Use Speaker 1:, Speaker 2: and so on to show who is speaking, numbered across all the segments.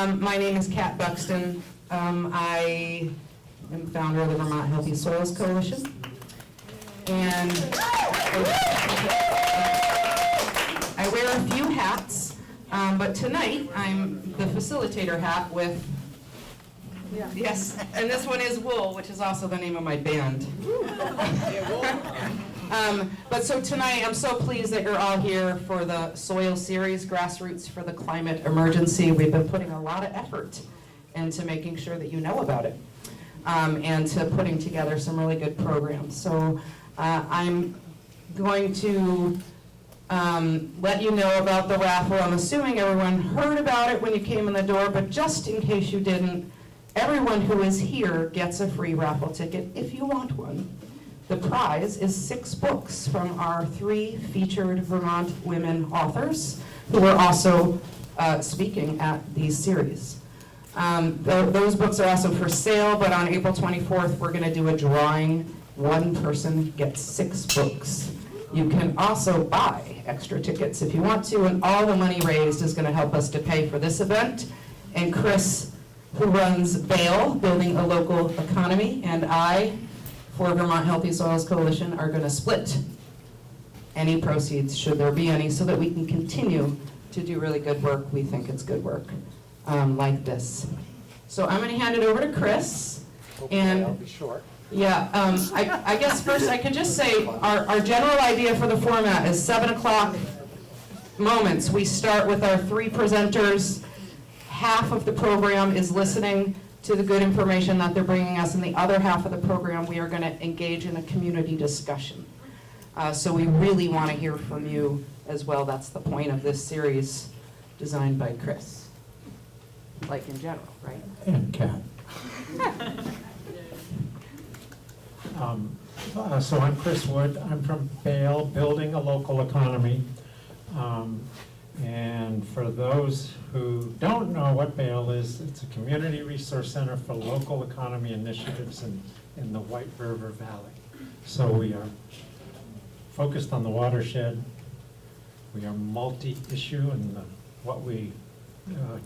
Speaker 1: My name is Kat Buxton. I am founder of the Vermont Healthy Soils Coalition. And I wear a few hats, but tonight I'm the facilitator hat with, yes, and this one is Wool, which is also the name of my band. But so tonight, I'm so pleased that you're all here for the soil series, Grassroots for the Climate Emergency. We've been putting a lot of effort into making sure that you know about it, and to putting together some really good programs. So I'm going to let you know about the raffle. I'm assuming everyone heard about it when you came in the door, but just in case you didn't, everyone who is here gets a free raffle ticket if you want one. The prize is 6 books from our 3 featured Vermont women authors who are also speaking at these series. Those books are also for sale, but on April 24th, we're going to do a drawing. One person gets 6 books. You can also buy extra tickets if you want to, and all the money raised is going to help us to pay for this event. And Chris, who runs BALE, Building a Local Economy, and I, for Vermont Healthy Soils Coalition, are going to split any proceeds, should there be any, so that we can continue to do really good work. We think it's good work like this. So I'm going to hand it over to Chris.
Speaker 2: Okay,
Speaker 1: and
Speaker 2: I'll be short.
Speaker 1: Yeah, I guess first I could just say our general idea for the format is 7 o'clock moments. We start with our 3 presenters. Half of the program is listening to the good information that they're bringing us, and the other half of the program we are going to engage in a community discussion. So we really want to hear from you as well. That's the point of this series designed by Chris, like in general, right?
Speaker 2: And Kat. So I'm Chris Wood. I'm from BALE, Building a Local Economy. And for those who don't know what BALE is, it's a community resource center for local economy initiatives in the White River Valley. So we are focused on the watershed. We are multi-issue in what we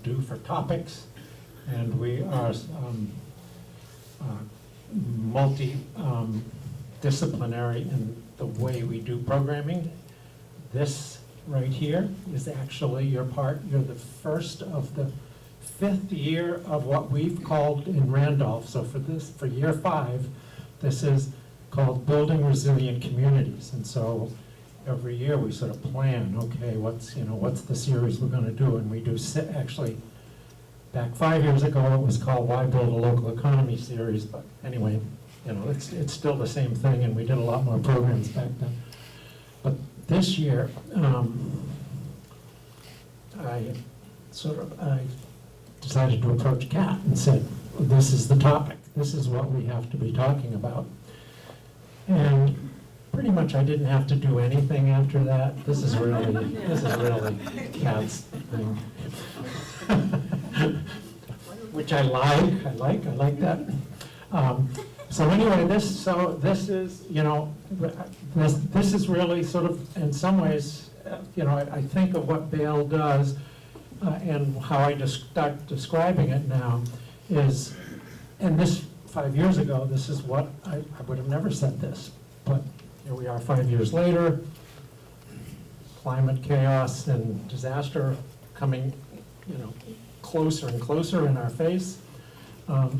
Speaker 2: do for topics. And we are multi-disciplinary in the way we do programming. This right here is actually you're the first of the 5th year of what we've called in Randolph. So for year 5, this is called Building Resilient Communities. And so every year we sort of plan, okay, what's the series we're going to do, and we do actually. Back 5 years ago, it was called Why Build a Local Economy series, but anyway, it's still the same thing, and we did a lot more programs back then. But this year, I decided to approach Kat and said, this is the topic. This is what we have to be talking about. And pretty much I didn't have to do anything after that. This is really Kat's thing. Which I like that. So anyway, this is really sort of, in some ways, I think of what BALE does, and how I just start describing it now is, and this 5 years ago, this is what I would have never said this, but here we are 5 years later, climate chaos and disaster coming, closer and closer in our face.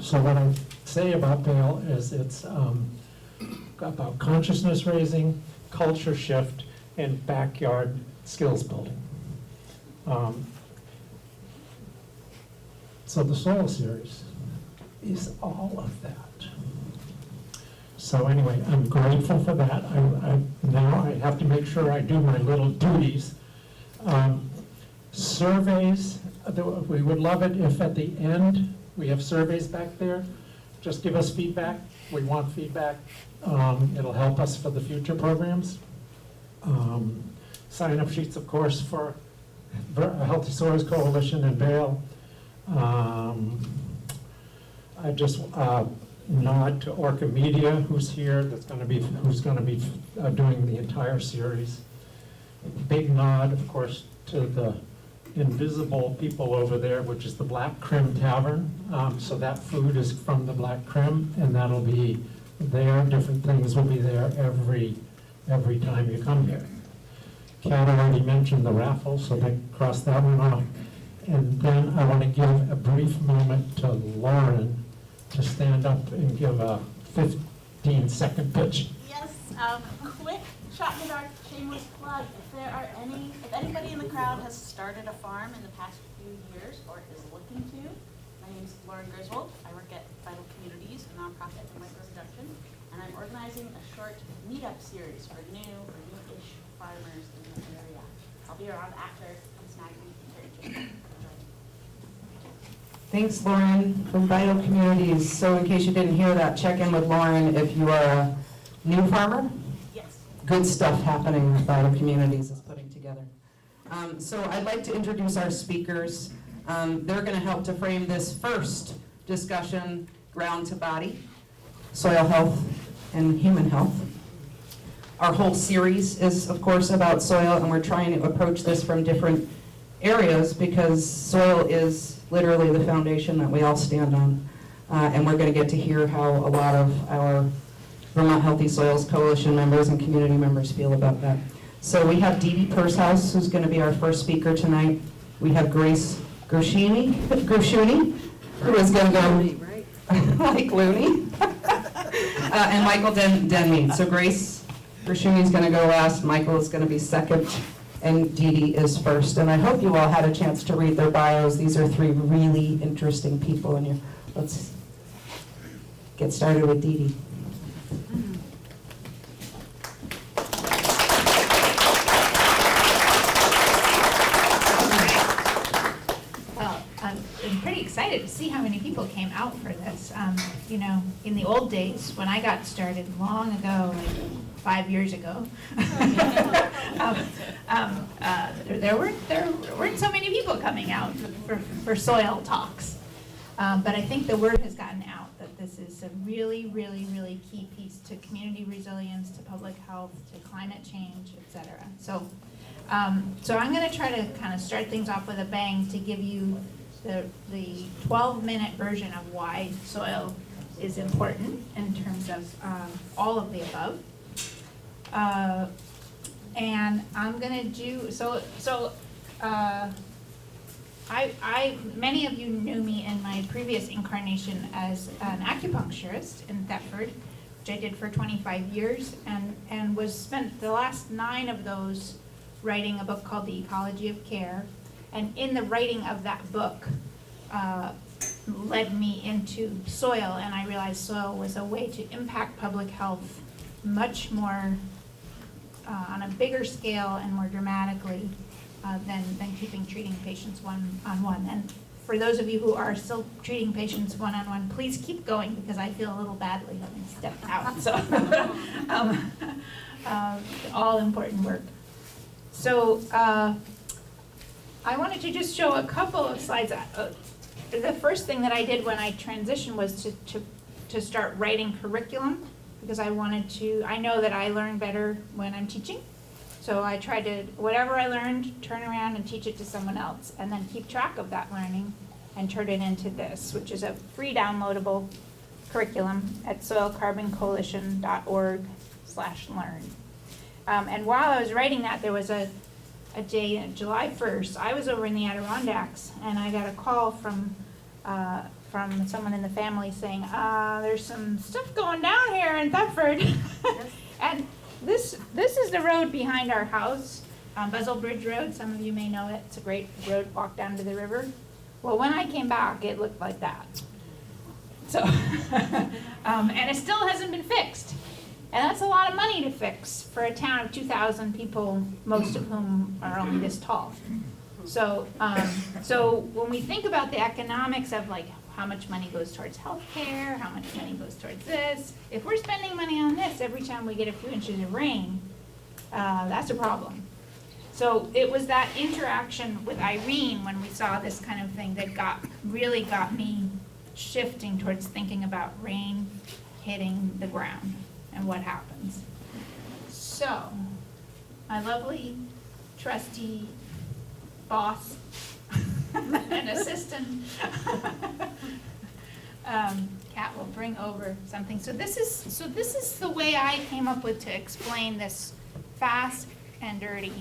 Speaker 2: So what I say about BALE is it's about consciousness raising, culture shift, and backyard skills building. So the soil series is all of that. So anyway, I'm grateful for that. Now I have to make sure I do my little duties. Surveys, we would love it if at the end we have surveys back there. Just give us feedback. We want feedback. It'll help us for the future programs. Sign-up sheets, of course, for Healthy Soils Coalition and BALE. I just nod to Orca Media, who's here, who's going to be doing the entire series. Big nod, of course, to the invisible people over there, which is the Black Crim Tavern. So that food is from the Black Crim, and that'll be there. Different things will be there every time you come here. Kat already mentioned the raffle, so they cross that one off. And then I want to give a brief moment to Lauren to stand up and give a 15-second pitch.
Speaker 3: Yes, quick shot in the dark, shameless plug. If anybody in the crowd has started a farm in the past few years or is looking to, my name is Lauren Griswold. I work at Vital Communities, a nonprofit in microproduction, and I'm organizing a short meetup series for new or new-ish farmers in the area. I'll be around after. Come snag me if you're interested.
Speaker 1: Thanks, Lauren, from Vital Communities. So in case you didn't hear that, check in with Lauren if you are a new farmer.
Speaker 3: Yes.
Speaker 1: Good stuff happening with Vital Communities is putting together. So I'd like to introduce our speakers. They're going to help to frame this first discussion, ground to body, soil health, and human health. Our whole series is, of course, about soil, and we're trying to approach this from different areas because soil is literally the foundation that we all stand on. And we're going to get to hear how a lot of our Vermont Healthy Soils Coalition members and community members feel about that. So we have Didi Pershouse, who's going to be our first speaker tonight. We have Grace Gershuny, who is going to go like Looney, and Michael Denmeade. So Grace Gershuny is going to go last, Michael is going to be second, and Didi is first. And I hope you all had a chance to read their bios. These are three really interesting people. And let's get started with Didi.
Speaker 4: Well, I'm pretty excited to see how many people came out for this. You know, in the old days, when I got started long ago, like 5 years ago, there weren't so many people coming out for soil talks. But I think the word has gotten out that this is a really, really, really key piece to community resilience, to public health, to climate change, et cetera. So I'm going to try to kind of start things off with a bang to give you the 12-minute version of why soil is important in terms of all of the above. And I'm going to do, many of you knew me in my previous incarnation as an acupuncturist in Thetford, which I did for 25 years, and was spent the last 9 of those writing a book called The Ecology of Care. And in the writing of that book led me into soil, and I realized soil was a way to impact public health much more on a bigger scale and more dramatically than treating patients one-on-one. And for those of you who are still treating patients one-on-one, please keep going because I feel a little badly having stepped out. So all important work. So I wanted to just show a couple of slides. The first thing that I did when I transitioned was to start writing curriculum, because I know that I learn better when I'm teaching. So I tried to, whatever I learned, turn around and teach it to someone else, and then keep track of that learning and turn it into this, which is a free downloadable curriculum at soilcarboncoalition.org/learn. And while I was writing that, there was a day, July 1st, I was over in the Adirondacks, and I got a call from someone in the family saying, there's some stuff going down here in Thetford. And this is the road behind our house, Buzzell Bridge Road. Some of you may know it. It's a great road walk down to the river. Well, when I came back, it looked like that. So, and it still hasn't been fixed. And that's a lot of money to fix for a town of 2,000 people, most of whom are only this tall. So, so when we think about the economics of like how much money goes towards healthcare, how much money goes towards this, if we're spending money on this every time we get a few inches of rain, that's a problem. So it was that interaction with Irene when we saw this kind of thing that really got me shifting towards thinking about rain hitting the ground and what happens. So, my lovely trusty boss an assistant. Kat will bring over something. So this is the way I came up with to explain this fast and dirty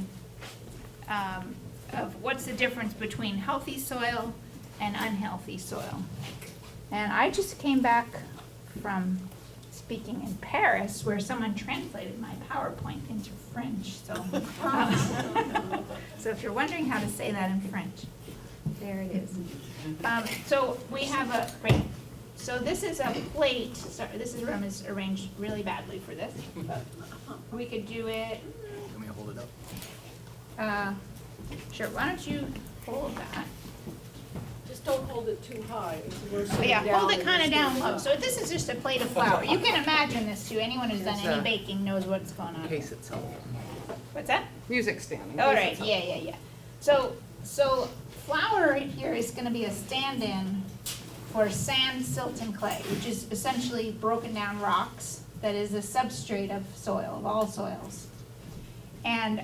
Speaker 4: of what's the difference between healthy soil and unhealthy soil. And I just came back from speaking in Paris where someone translated my PowerPoint into French. So if you're wondering how to say that in French, there it is. So we have a, right, so this is a plate. Sorry, this room is arranged really badly for this. But we could do it.
Speaker 5: Can we hold it up?
Speaker 4: Sure, why don't you hold that?
Speaker 6: Just don't hold it too high.
Speaker 4: Oh, yeah, hold it kind of down low. So this is just a plate of flour. You can imagine this too. Anyone who's done any baking knows what's going on.
Speaker 5: Case itself.
Speaker 4: What's that?
Speaker 1: Music stand.
Speaker 4: All right, yeah. So flour here is going to be a stand-in for sand, silt, and clay, which is essentially broken down rocks that is a substrate of soil, of all soils. And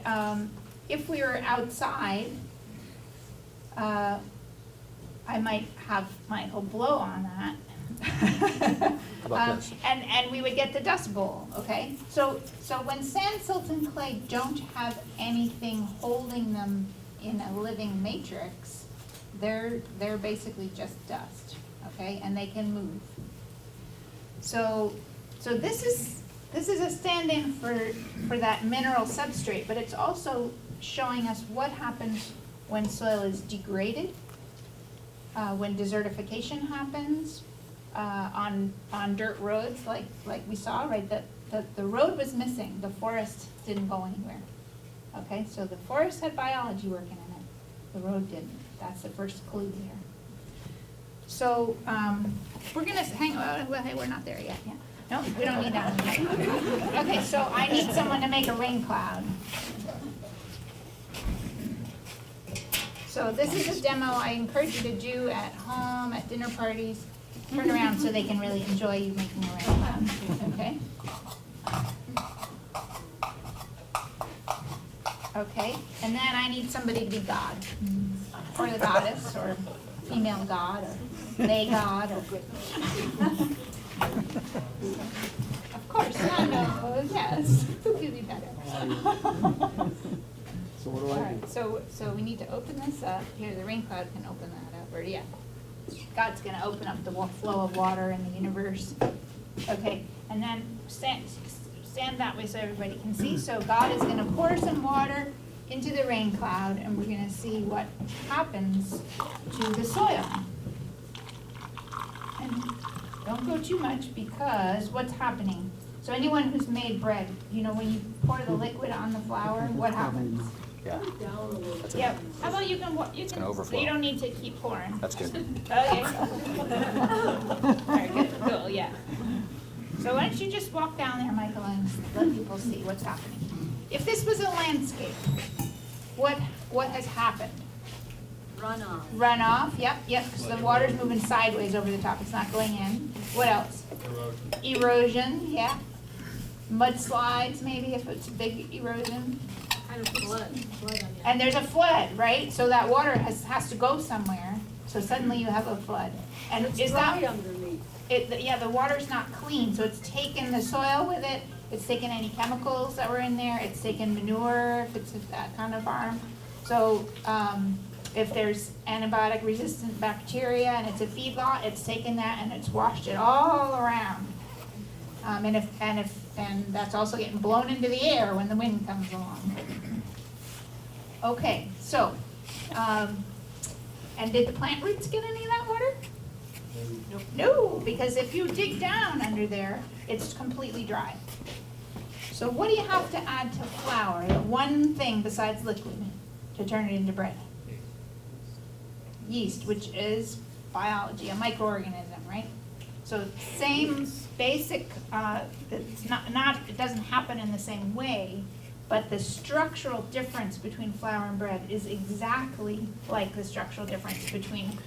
Speaker 4: if we were outside, I might have Michael blow on that.
Speaker 5: How about this?
Speaker 4: And we would get the dust bowl, okay? So when sand, silt, and clay don't have anything holding them in a living matrix, they're basically just dust, okay? And they can move. So this is a stand-in for that mineral substrate, but it's also showing us what happens when soil is degraded, when desertification happens, on dirt roads like we saw, right? The road was missing, the forest didn't go anywhere. Okay, so the forest had biology working in it, the road didn't. That's the first clue here. So we're gonna hang on, well, hey, we're not there yet, yeah. No, we don't need that. Okay, so I need someone to make a rain cloud. So this is a demo I encourage you to do at home, at dinner parties. Turn around so they can really enjoy you making a rain cloud, okay? Okay, and then I need somebody to be God, or the goddess, or female god, or they god, or... Of course, I know, yes, who could be better?
Speaker 5: So what do
Speaker 4: All
Speaker 5: I
Speaker 4: right,
Speaker 5: do?
Speaker 4: so we need to open this up. Here, the rain cloud can open that up, or yeah. God's gonna open up the flow of water in the universe. Okay, and then stand that way so everybody can see. So God is gonna pour some water into the rain cloud, and we're gonna see what happens to the soil. And don't go too much, because what's happening? So anyone who's made bread, you know, when you pour the liquid on the flour, what happens?
Speaker 5: Yeah,
Speaker 4: Yep. How about you can,
Speaker 5: gonna overflow.
Speaker 4: you don't need to keep pouring.
Speaker 5: that's good.
Speaker 4: Okay. All right, good, cool, yeah. So why don't you just walk down there, Michael, and let people see what's happening. If this was a landscape, what has happened?
Speaker 3: Runoff.
Speaker 4: Runoff, yep, because the water's moving sideways over the top, it's not going in. What else? Erosion, yeah. Mudslides, maybe, if it's big erosion.
Speaker 6: Kind of flood on the
Speaker 4: And there's a flood, right? So that water has to go somewhere, so suddenly you have a flood. And
Speaker 6: It's
Speaker 4: is
Speaker 6: dry
Speaker 4: that,
Speaker 6: underneath.
Speaker 4: yeah, the water's not clean, so it's taken the soil with it, it's taken any chemicals that were in there, it's taken manure, if it's that kind of farm. So, if there's antibiotic resistant bacteria and it's a feedlot, it's taken that and it's washed it all around. And that's also getting blown into the air when the wind comes along. Okay, so, and did the plant roots get any of that water? No, because if you dig down under there, it's completely dry. So what do you have to add to flour? The one thing besides liquid to turn it into bread? Yeast, which is biology, a microorganism, right? So same basic, it's not, it doesn't happen in the same way, but the structural difference between flour and bread is exactly like the structural difference between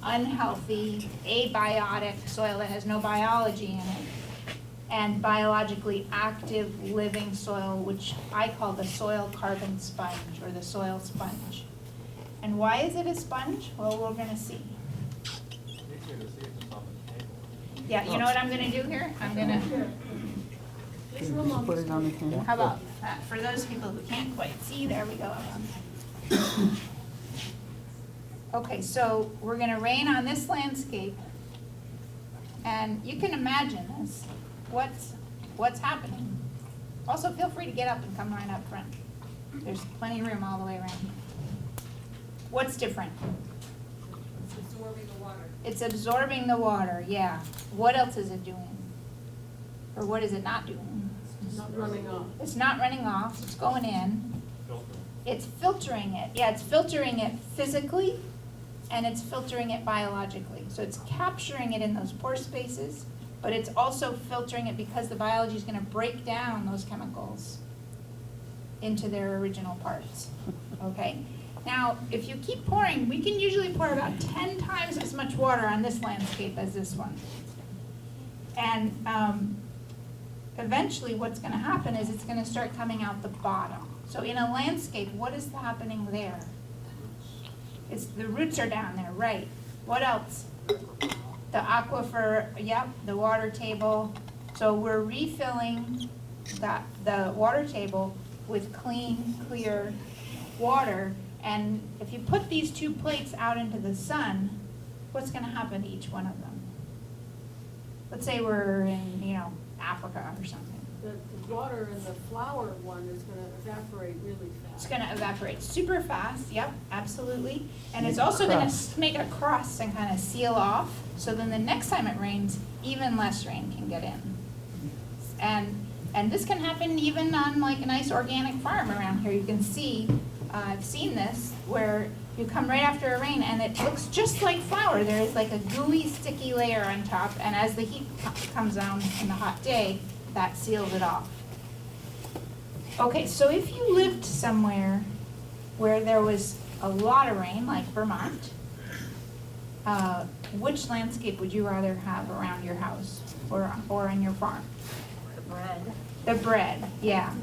Speaker 4: unhealthy, abiotic soil that has no biology in it, and biologically active living soil, which I call the soil carbon sponge, or the soil sponge. And why is it a sponge? Well, we're gonna see. Yeah, you know what I'm gonna do here? I'm gonna,
Speaker 6: There's room on this one.
Speaker 4: how about, for those people who can't quite see, there we go. Okay, so we're gonna rain on this landscape. And you can imagine this, what's happening. Also, feel free to get up and come right up front. There's plenty of room all the way around. What's different?
Speaker 6: It's absorbing the water.
Speaker 4: It's absorbing the water, yeah. What else is it doing? Or what is it not doing?
Speaker 6: It's not running off.
Speaker 4: It's not running off, it's going in. It's filtering it. Yeah, it's filtering it physically and it's filtering it biologically. So it's capturing it in those pore spaces, but it's also filtering it because the biology is gonna break down those chemicals into their original parts, okay? Now, if you keep pouring, we can usually pour about 10 times as much water on this landscape as this one. And eventually what's gonna happen is it's gonna start coming out the bottom. So in a landscape, what is happening there? It's, the roots are down there, right. What else? The aquifer, yep, the water table. So we're refilling the water table with clean, clear water. And if you put these two plates out into the sun, what's gonna happen to each one of them? Let's say we're in, Africa or something.
Speaker 6: The water in the flower one is gonna evaporate really
Speaker 4: It's
Speaker 6: fast.
Speaker 4: gonna evaporate super fast, yep, absolutely. And it's also gonna make a crust and kind of seal off, so then the next time it rains, even less rain can get in. And this can happen even on like a nice organic farm around here. You can see, I've seen this, where you come right after a rain and it looks just like flour. There is like a gooey, sticky layer on top, and as the heat comes down in the hot day, that seals it off. Okay, so if you lived somewhere where there was a lot of rain, like Vermont, which landscape would you rather have around your house or on your farm?
Speaker 3: The bread.
Speaker 4: The bread, yeah.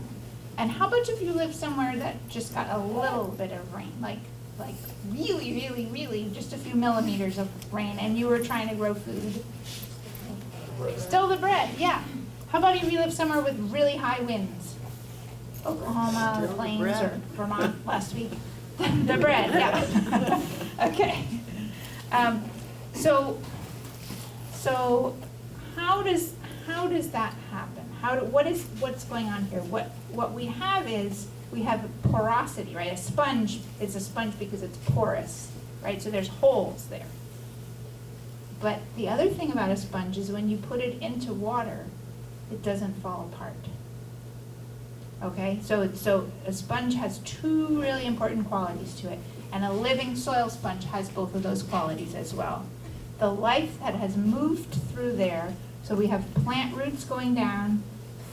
Speaker 4: And how about if you live somewhere that just got a little bit of rain, like really, really, really, just a few millimeters of rain, and you were trying to grow food? Still the bread, yeah. How about if you live somewhere with really high winds? Oklahoma, the Plains, or Vermont last week? The bread, yeah. Okay. So how does that happen? What's going on here? What we have is, we have porosity, right? A sponge is a sponge because it's porous, right? So there's holes there. But the other thing about a sponge is when you put it into water, it doesn't fall apart. Okay, so a sponge has two really important qualities to it, and a living soil sponge has both of those qualities as well. The life that has moved through there, so we have plant roots going down,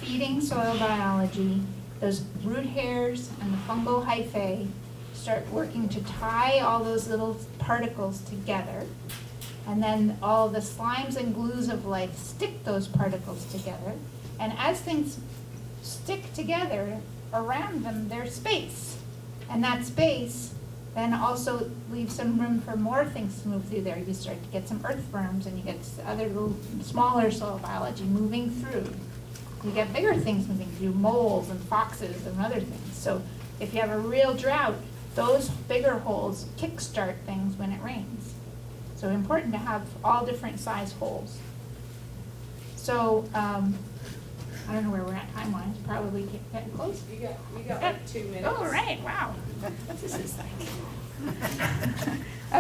Speaker 4: feeding soil biology, those root hairs and the fungal hyphae start working to tie all those little particles together, and then all the slimes and glues of life stick those particles together, and as things stick together around them, there's space. And that space then also leaves some room for more things to move through there. You start to get some earthworms, and you get other little smaller soil biology moving through. You get bigger things moving through, moles and foxes and other things. So if you have a real drought, those bigger holes kickstart things when it rains. So important to have all different size holes. So, I don't know where we're at time-wise, probably getting close.
Speaker 6: You got like 2 minutes.
Speaker 4: Oh, right, wow. What's this is like?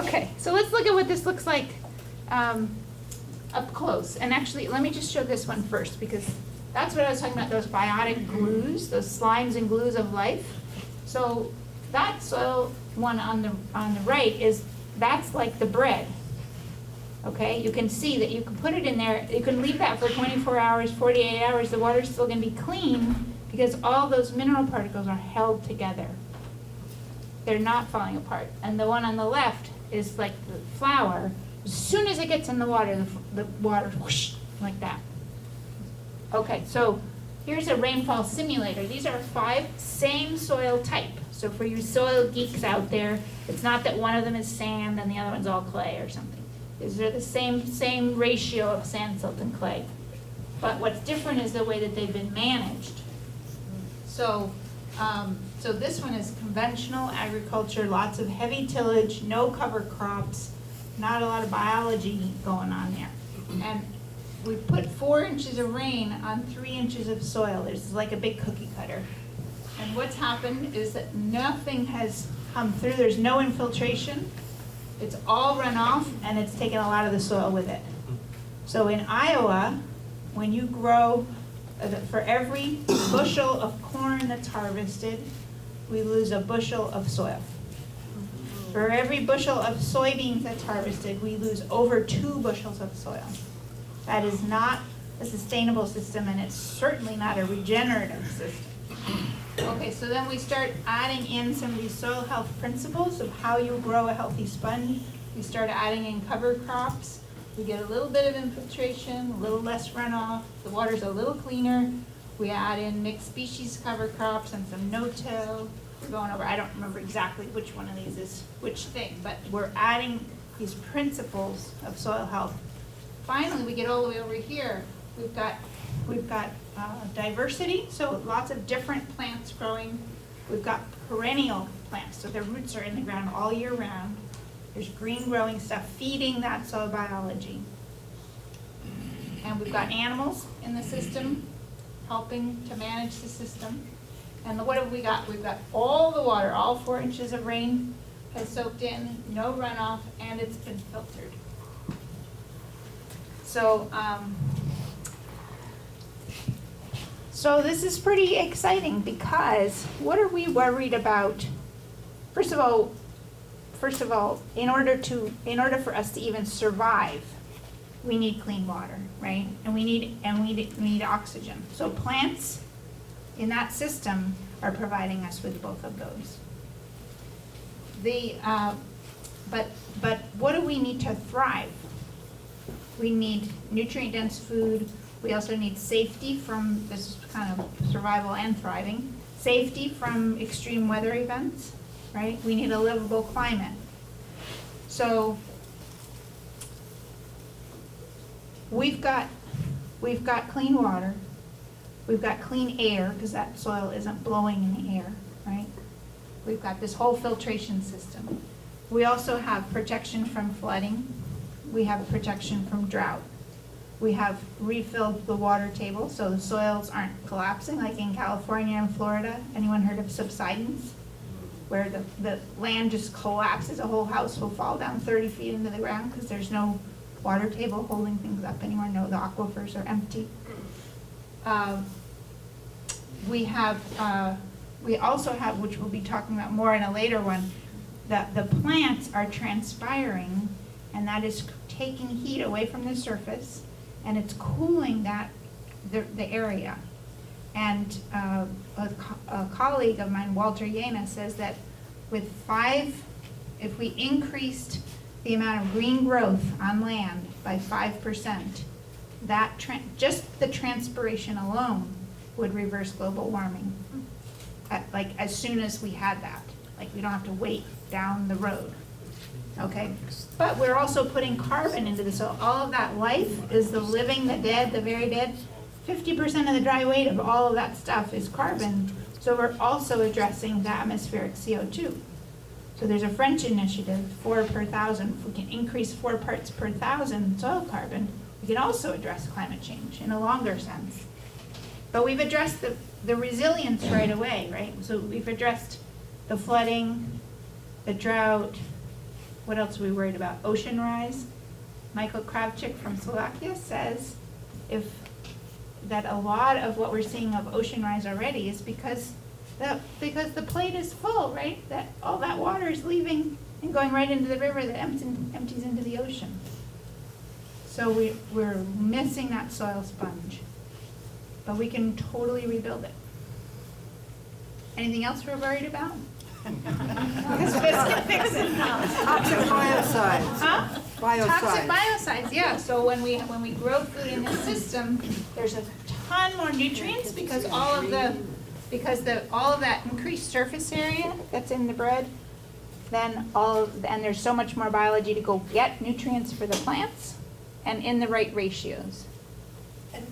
Speaker 4: Okay, so let's look at what this looks like up close. And actually, let me just show this one first, because that's what I was talking about, those biotic glues, those slimes and glues of life. So that soil one on the right that's like the bread. Okay, you can see that you can put it in there, you can leave that for 24 hours, 48 hours, the water's still gonna be clean because all those mineral particles are held together. They're not falling apart. And the one on the left is like the flour. As soon as it gets in the water, the water whoosh, like that. Okay, so here's a rainfall simulator. These are 5 same soil type. So for you soil geeks out there, it's not that one of them is sand and the other one's all clay or something. They're the same ratio of sand, silt, and clay. But what's different is the way that they've been managed. So, so this one is conventional agriculture, lots of heavy tillage, no cover crops, not a lot of biology going on there. And we put 4 inches of rain on 3 inches of soil. There's like a big cookie cutter. And what's happened is that nothing has come through. There's no infiltration. It's all run off, and it's taken a lot of the soil with it. So in Iowa, when you grow, for every bushel of corn that's harvested, we lose a bushel of soil. For every bushel of soybeans that's harvested, we lose over 2 bushels of soil. That is not a sustainable system, and it's certainly not a regenerative system. Okay, so then we start adding in some of these soil health principles of how you grow a healthy sponge. We start adding in cover crops. We get a little bit of infiltration, a little less runoff. The water's a little cleaner. We add in mixed species cover crops and some no-till. We're going over, I don't remember exactly which one of these is which thing, but we're adding these principles of soil health. Finally, we get all the way over here. We've got diversity, so lots of different plants growing. We've got perennial plants, so their roots are in the ground all year round. There's green growing stuff feeding that soil biology. And we've got animals in the system helping to manage the system. And what have we got? We've got all the water, all 4 inches of rain has soaked in, no runoff, and it's been filtered. So this is pretty exciting because what are we worried about? First of all, in order for us to even survive, we need clean water, right? And we need oxygen. So plants in that system are providing us with both of those. But what do we need to thrive? We need nutrient-dense food. We also need safety from, this is kind of survival and thriving, safety from extreme weather events, right? We need a livable climate. So we've got clean water, we've got clean air, because that soil isn't blowing in the air, right? We've got this whole filtration system. We also have protection from flooding. We have protection from drought. We have refilled the water table so the soils aren't collapsing like in California and Florida. Anyone heard of subsidence? Where the land just collapses, a whole house will fall down 30 feet into the ground because there's no water table holding things up anymore. No, the aquifers are empty. We also have, which we'll be talking about more in a later one, that the plants are transpiring, and that is taking heat away from the surface, and it's cooling the area. And a colleague of mine, Walter Yena, says that if we increased the amount of green growth on land by 5%, just the transpiration alone would reverse global warming. Like as soon as we had that, like we don't have to wait down the road. Okay, but we're also putting carbon into the soil. All of that life is the living, the dead, the very dead. 50% of the dry weight of all of that stuff is carbon. So we're also addressing the atmospheric CO2. So there's a French initiative, 4 per thousand. If we can increase 4 parts per thousand soil carbon, we can also address climate change in a longer sense. But we've addressed the resilience right away, right? So we've addressed the flooding, the drought. What else are we worried about? Ocean rise. Michael Kravchuk from Slovakia says that a lot of what we're seeing of ocean rise already is because the plate is full, right? That all that water is leaving and going right into the river that empties into the ocean. So we're missing that soil sponge, but we can totally rebuild it. Anything else we're worried about? Fix it now.
Speaker 7: Toxic biocides.
Speaker 4: Huh?
Speaker 7: Biocides.
Speaker 4: Toxic biocides, yeah. So when we grow food in this system, there's a ton more nutrients because all of the because all of that increased surface area that's in the bread, then and there's so much more biology to go get nutrients for the plants and in the right ratios.
Speaker 8: And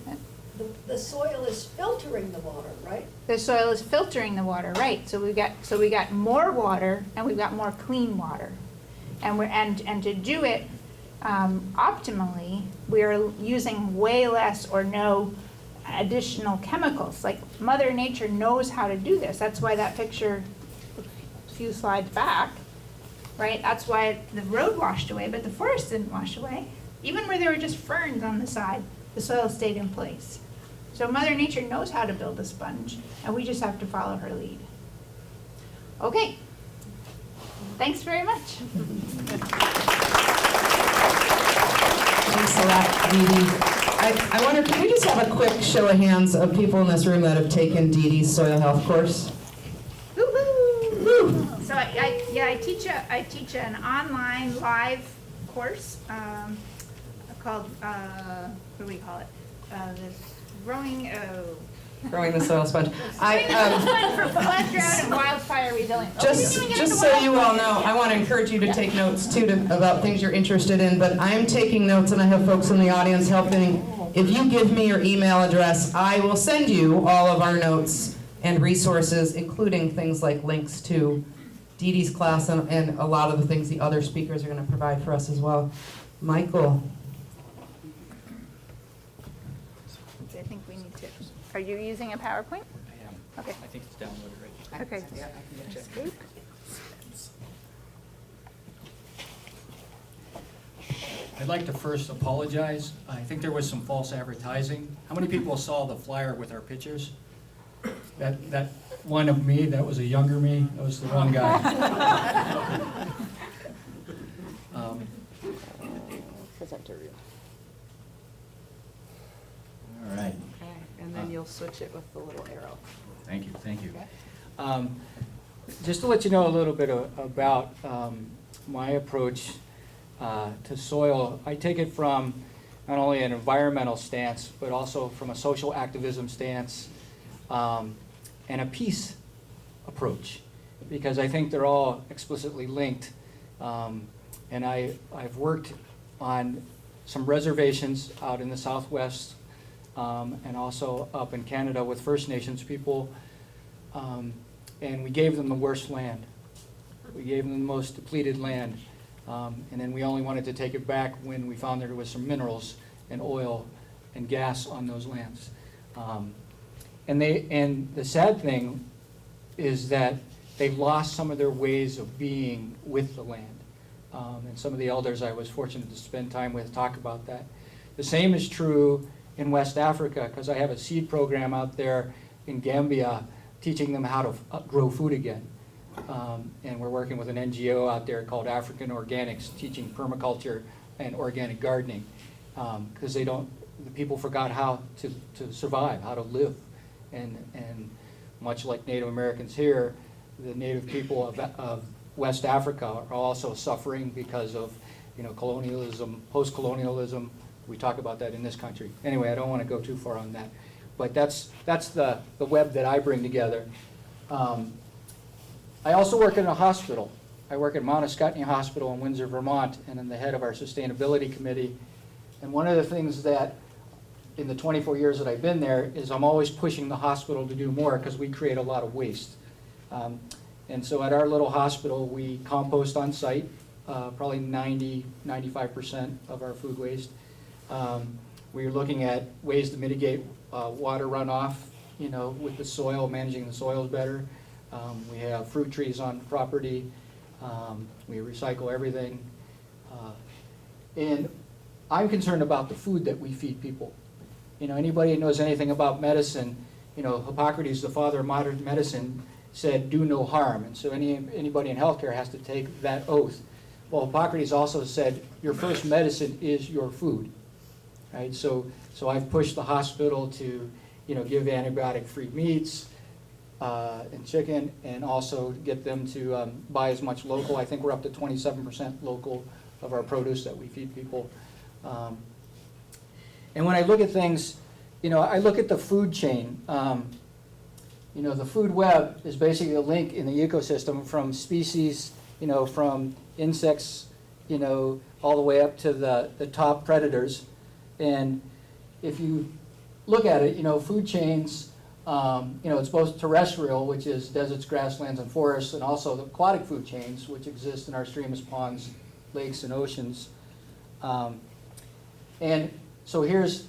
Speaker 8: the soil is filtering the water, right?
Speaker 4: The soil is filtering the water, right? So we got more water and we've got more clean water, and to do it optimally, we're using way less or no additional chemicals. Like Mother Nature knows how to do this. That's why that picture, a few slides back, right? That's why the road washed away, but the forest didn't wash away. Even where there were just ferns on the side, the soil stayed in place. So Mother Nature knows how to build a sponge, and we just have to follow her lead. Okay. Thanks very much.
Speaker 1: Thanks a lot, Didi. I wonder, can we just have a quick show of hands of people in this room that have taken Didi's soil health course?
Speaker 4: Woo-hoo! So I teach an online live course called what do we call it? Growing
Speaker 1: Growing the soil sponge.
Speaker 4: for flood drought and wildfire resilience.
Speaker 1: Just so you all know, I want to encourage you to take notes too about things you're interested in, but I am taking notes and I have folks in the audience helping. If you give me your email address, I will send you all of our notes and resources, including things like links to Didi's class and a lot of the things the other speakers are going to provide for us as well. Michael.
Speaker 4: I think we need to. Are you using a PowerPoint?
Speaker 5: I am.
Speaker 4: Okay.
Speaker 5: I think it's downloaded right.
Speaker 4: Okay.
Speaker 5: Yeah, I can check.
Speaker 4: Escape.
Speaker 5: I'd like to first apologize. I think there was some false advertising. How many people saw the flyer with our pictures? That one of me, that was a younger me, that was the wrong guy. All right.
Speaker 1: Okay, and then you'll switch it with the little arrow.
Speaker 5: Thank you, thank you. Just to let you know a little bit about my approach to soil, I take it from not only an environmental stance, but also from a social activism stance and a peace approach, because I think they're all explicitly linked. And I've worked on some reservations out in the Southwest and also up in Canada with First Nations people, and we gave them the worst land. We gave them the most depleted land, and then we only wanted to take it back when we found there was some minerals and oil and gas on those lands. And the sad thing is that they lost some of their ways of being with the land. And some of the elders I was fortunate to spend time with talk about that. The same is true in West Africa, because I have a seed program out there in Gambia teaching them how to grow food again. And we're working with an NGO out there called African Organics, teaching permaculture and organic gardening, because the people forgot how to survive, how to live. And much like Native Americans here, the Native people of West Africa are also suffering because of colonialism, post-colonialism. We talk about that in this country. Anyway, I don't want to go too far on that. But that's the web that I bring together. I also work in a hospital. I work at Mount Ascutney Hospital in Windsor, Vermont, and I'm the head of our sustainability committee. And one of the things that, in the 24 years that I've been there, is I'm always pushing the hospital to do more because we create a lot of waste. And so at our little hospital, we compost on site, probably 95% of our food waste. We're looking at ways to mitigate water runoff, with the soil, managing the soils better. We have fruit trees on property. We recycle everything. And I'm concerned about the food that we feed people. Anybody who knows anything about medicine, Hippocrates, the father of modern medicine, said, do no harm. And so anybody in healthcare has to take that oath. Well, Hippocrates also said, your first medicine is your food. Right? So I've pushed the hospital to, give antibiotic-free meats and chicken, and also get them to buy as much local. I think we're up to 27% local of our produce that we feed people. And when I look at things, I look at the food chain. the food web is basically a link in the ecosystem from species, from insects, all the way up to the top predators. And if you look at it, food chains, it's both terrestrial, which is deserts, grasslands, and forests, and also the aquatic food chains, which exist in our streams, ponds, lakes, and oceans. And so here's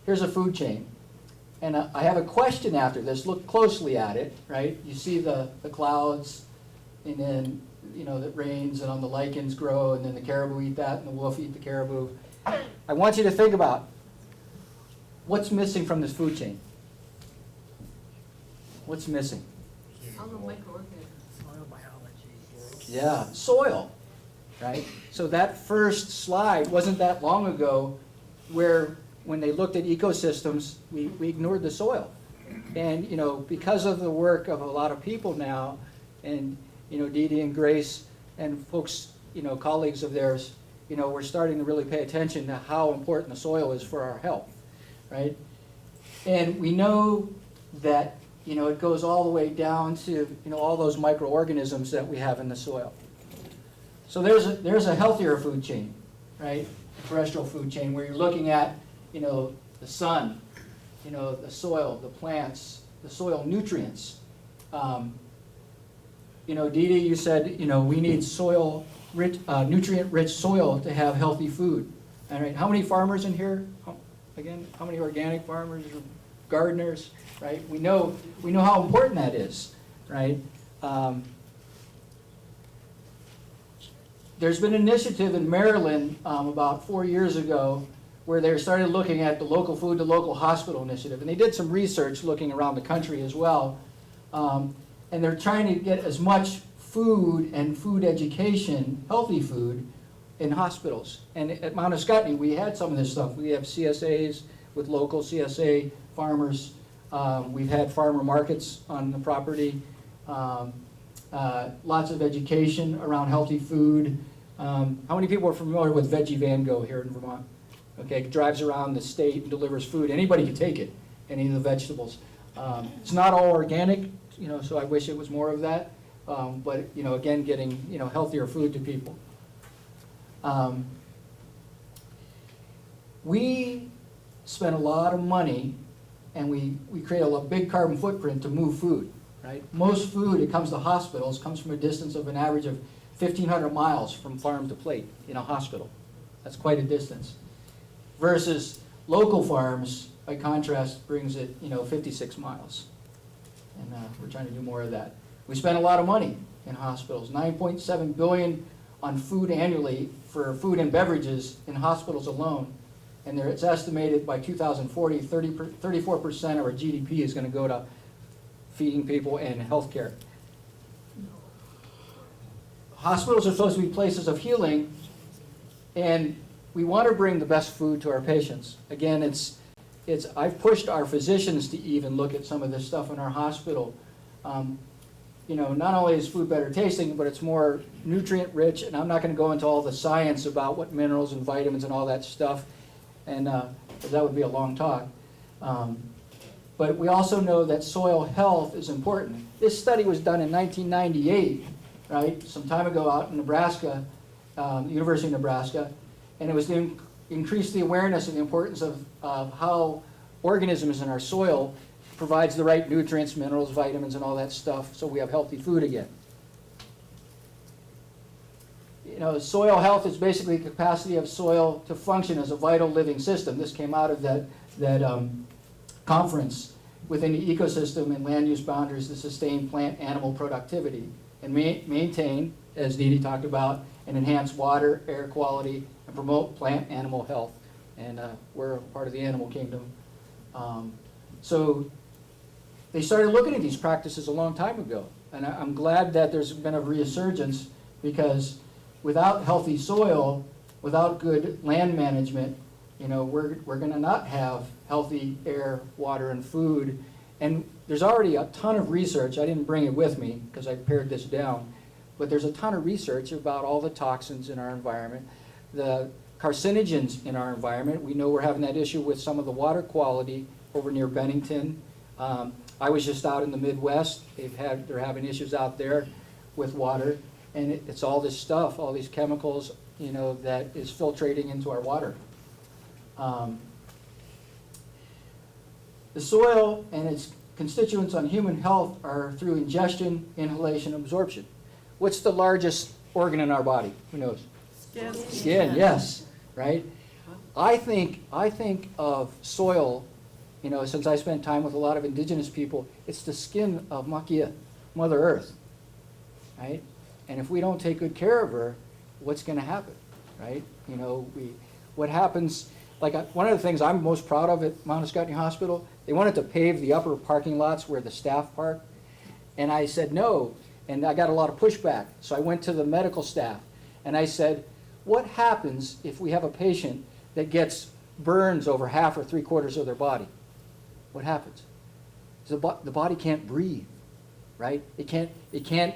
Speaker 5: a food chain. And I have a question after this. Look closely at it, right? You see the clouds, and then, it rains, and on the lichens grow, and then the caribou eat that, and the wolf eat the caribou. I want you to think about what's missing from this food chain. What's missing?
Speaker 6: All the microorganisms.
Speaker 5: Yeah, soil, right? So that first slide wasn't that long ago where when they looked at ecosystems, we ignored the soil. And, because of the work of a lot of people now, and, Didi and Grace and folks, colleagues of theirs, we're starting to really pay attention to how important the soil is for our health, right? And we know that, it goes all the way down to, all those microorganisms that we have in the soil. So there's a healthier food chain, right? A terrestrial food chain where you're looking at, the sun, the soil, the plants, the soil nutrients. Didi, you said, we need soil-rich, nutrient-rich soil to have healthy food. All right, how many farmers in here? Again, how many organic farmers or gardeners, right? We know how important that is, right? There's been an initiative in Maryland about 4 years ago where they started looking at the local food to local hospital initiative. And they did some research looking around the country as well. And they're trying to get as much food and food education, healthy food, in hospitals. And at Mount Escutney, we had some of this stuff. We have CSAs with local CSA farmers. We've had farmer markets on the property. Lots of education around healthy food. How many people are familiar with Veggie Van Go here in Vermont? Okay, it drives around the state and delivers food. Anybody can take it, any of the vegetables. It's not all organic, so I wish it was more of that. But, again, getting, healthier food to people. We spend a lot of money, and we create a big carbon footprint to move food, right? Most food that comes to hospitals comes from a distance of an average of 1,500 miles from farm to plate in a hospital. That's quite a distance. Versus local farms, by contrast, brings it, 56 miles. And we're trying to do more of that. We spend a lot of money in hospitals, $9.7 billion on food annually for food and beverages in hospitals alone. And it's estimated by 2040, 34% of our GDP is going to go to feeding people and healthcare. Hospitals are supposed to be places of healing, and we want to bring the best food to our patients. Again, I've pushed our physicians to even look at some of this stuff in our hospital. Not only is food better tasting, but it's more nutrient rich, and I'm not going to go into all the science about what minerals and vitamins and all that stuff, and that would be a long talk. But we also know that soil health is important. This study was done in 1998, right, some time ago out in Nebraska, University of Nebraska, and it was to increase the awareness of the importance of how organisms in our soil provides the right nutrients, minerals, vitamins, and all that stuff, so we have healthy food again. Soil health is basically the capacity of soil to function as a vital living system. This came out of that conference within the ecosystem and land use boundaries to sustain plant-animal productivity and maintain, as Didi talked about, and enhance water, air quality, and promote plant-animal health. And we're part of the animal kingdom. So they started looking at these practices a long time ago. And I'm glad that there's been a resurgence, because without healthy soil, without good land management, we're going to not have healthy air, water, and food. And there's already a ton of research. I didn't bring it with me because I pared this down. But there's a ton of research about all the toxins in our environment, the carcinogens in our environment. We know we're having that issue with some of the water quality over near Bennington. I was just out in the Midwest. They're having issues out there with water, and it's all this stuff, all these chemicals, you know, that is filtrating into our water. The soil and its constituents on human health are through ingestion, inhalation, absorption. What's the largest organ in our body? Who knows? Skin, yes, right? I think of soil, you know, since I spent time with a lot of indigenous people, it's the skin of Makia, Mother Earth, right? And if we don't take good care of her, what's going to happen, right? You know, what happens, like one of the things I'm most proud of at Mount Scottney Hospital, they wanted to pave the upper parking lots where the staff park, and I said no, and I got a lot of pushback. So I went to the medical staff, and I said, what happens if we have a patient that gets burns over half or 3/4 of their body? What happens? The body can't breathe, right? It can't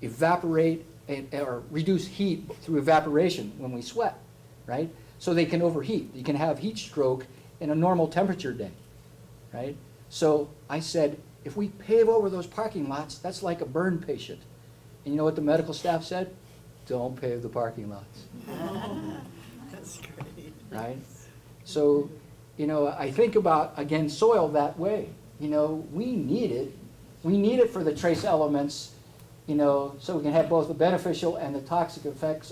Speaker 5: evaporate or reduce heat through evaporation when we sweat, right? So they can overheat. You can have heat stroke in a normal temperature day, right? So I said, if we pave over those parking lots, that's like a burn patient. And you know what the medical staff said? Don't pave the parking lots.
Speaker 7: That's great.
Speaker 5: Right? So, you know, I think about, again, soil that way. You know, we need it. We need it for the trace elements, you know, so we can have both the beneficial and the toxic effects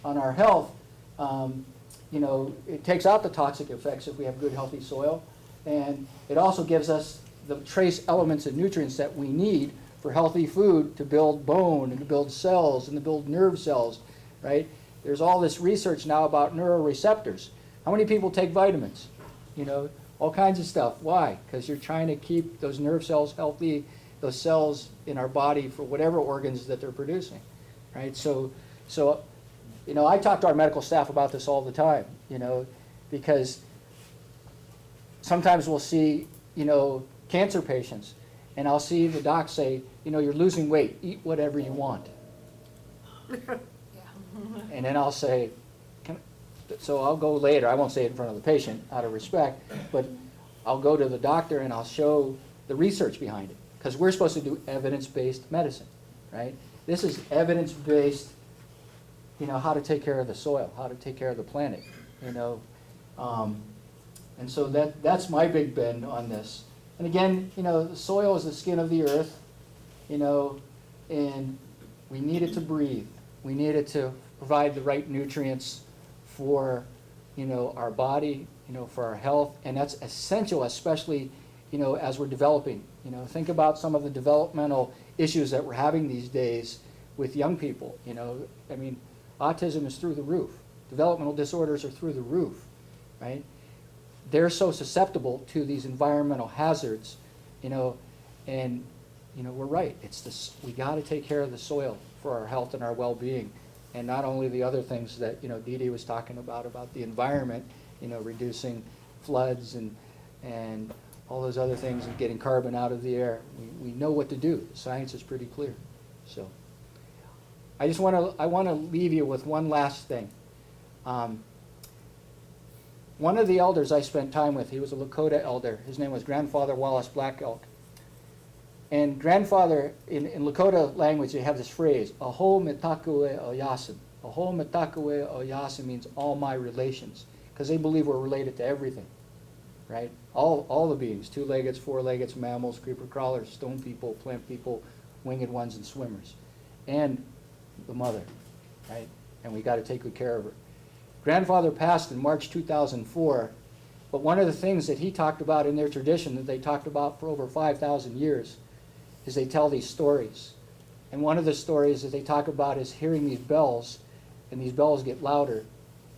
Speaker 5: on our health. You know, it takes out the toxic effects if we have good, healthy soil. And it also gives us the trace elements and nutrients that we need for healthy food to build bone and to build cells and to build nerve cells, right? There's all this research now about neuroreceptors. How many people take vitamins? You know, all kinds of stuff. Why? Because you're trying to keep those nerve cells healthy, those cells in our body for whatever organs that they're producing, right? So, you know, I talk to our medical staff about this all the time, you know, because sometimes we'll see, you know, cancer patients, and I'll see the doc say, you know, you're losing weight, eat whatever you want. And then I'll say, so I'll go later, I won't say it in front of the patient out of respect, but I'll go to the doctor and I'll show the research behind it, because we're supposed to do evidence-based medicine, right? This is evidence-based, you know, how to take care of the soil, how to take care of the planet, you know. And so that's my big bend on this. And again, you know, the soil is the skin of the earth, you know, and we need it to breathe. We need it to provide the right nutrients for, you know, our body, you know, for our health. And that's essential, especially, you know, as we're developing. You know, think about some of the developmental issues that we're having these days with young people. You know, I mean, autism is through the roof. Developmental disorders are through the roof, right? They're so susceptible to these environmental hazards, you know, and, you know, we're right. It's this, we got to take care of the soil for our health and our well-being, and not only the other things that, you know, Didi was talking about the environment, you know, reducing floods and all those other things and getting carbon out of the air. We know what to do. The science is pretty clear. So I want to leave you with one last thing. One of the elders I spent time with, he was a Lakota elder. His name was Grandfather Wallace Black Elk. And grandfather, in Lakota language, they have this phrase, Aho metakue oyasin. Aho metakue oyasin means all my relations, because they believe we're related to everything, right? All the beings, two-leggeds, four-leggeds, mammals, creeper crawlers, stone people, plant people, winged ones, and swimmers. And the mother, right? And we got to take good care of her. Grandfather passed in March 2004, but one of the things that he talked about in their tradition that they talked about for over 5,000 years is they tell these stories. And one of the stories that they talk about is hearing these bells, and these bells get louder.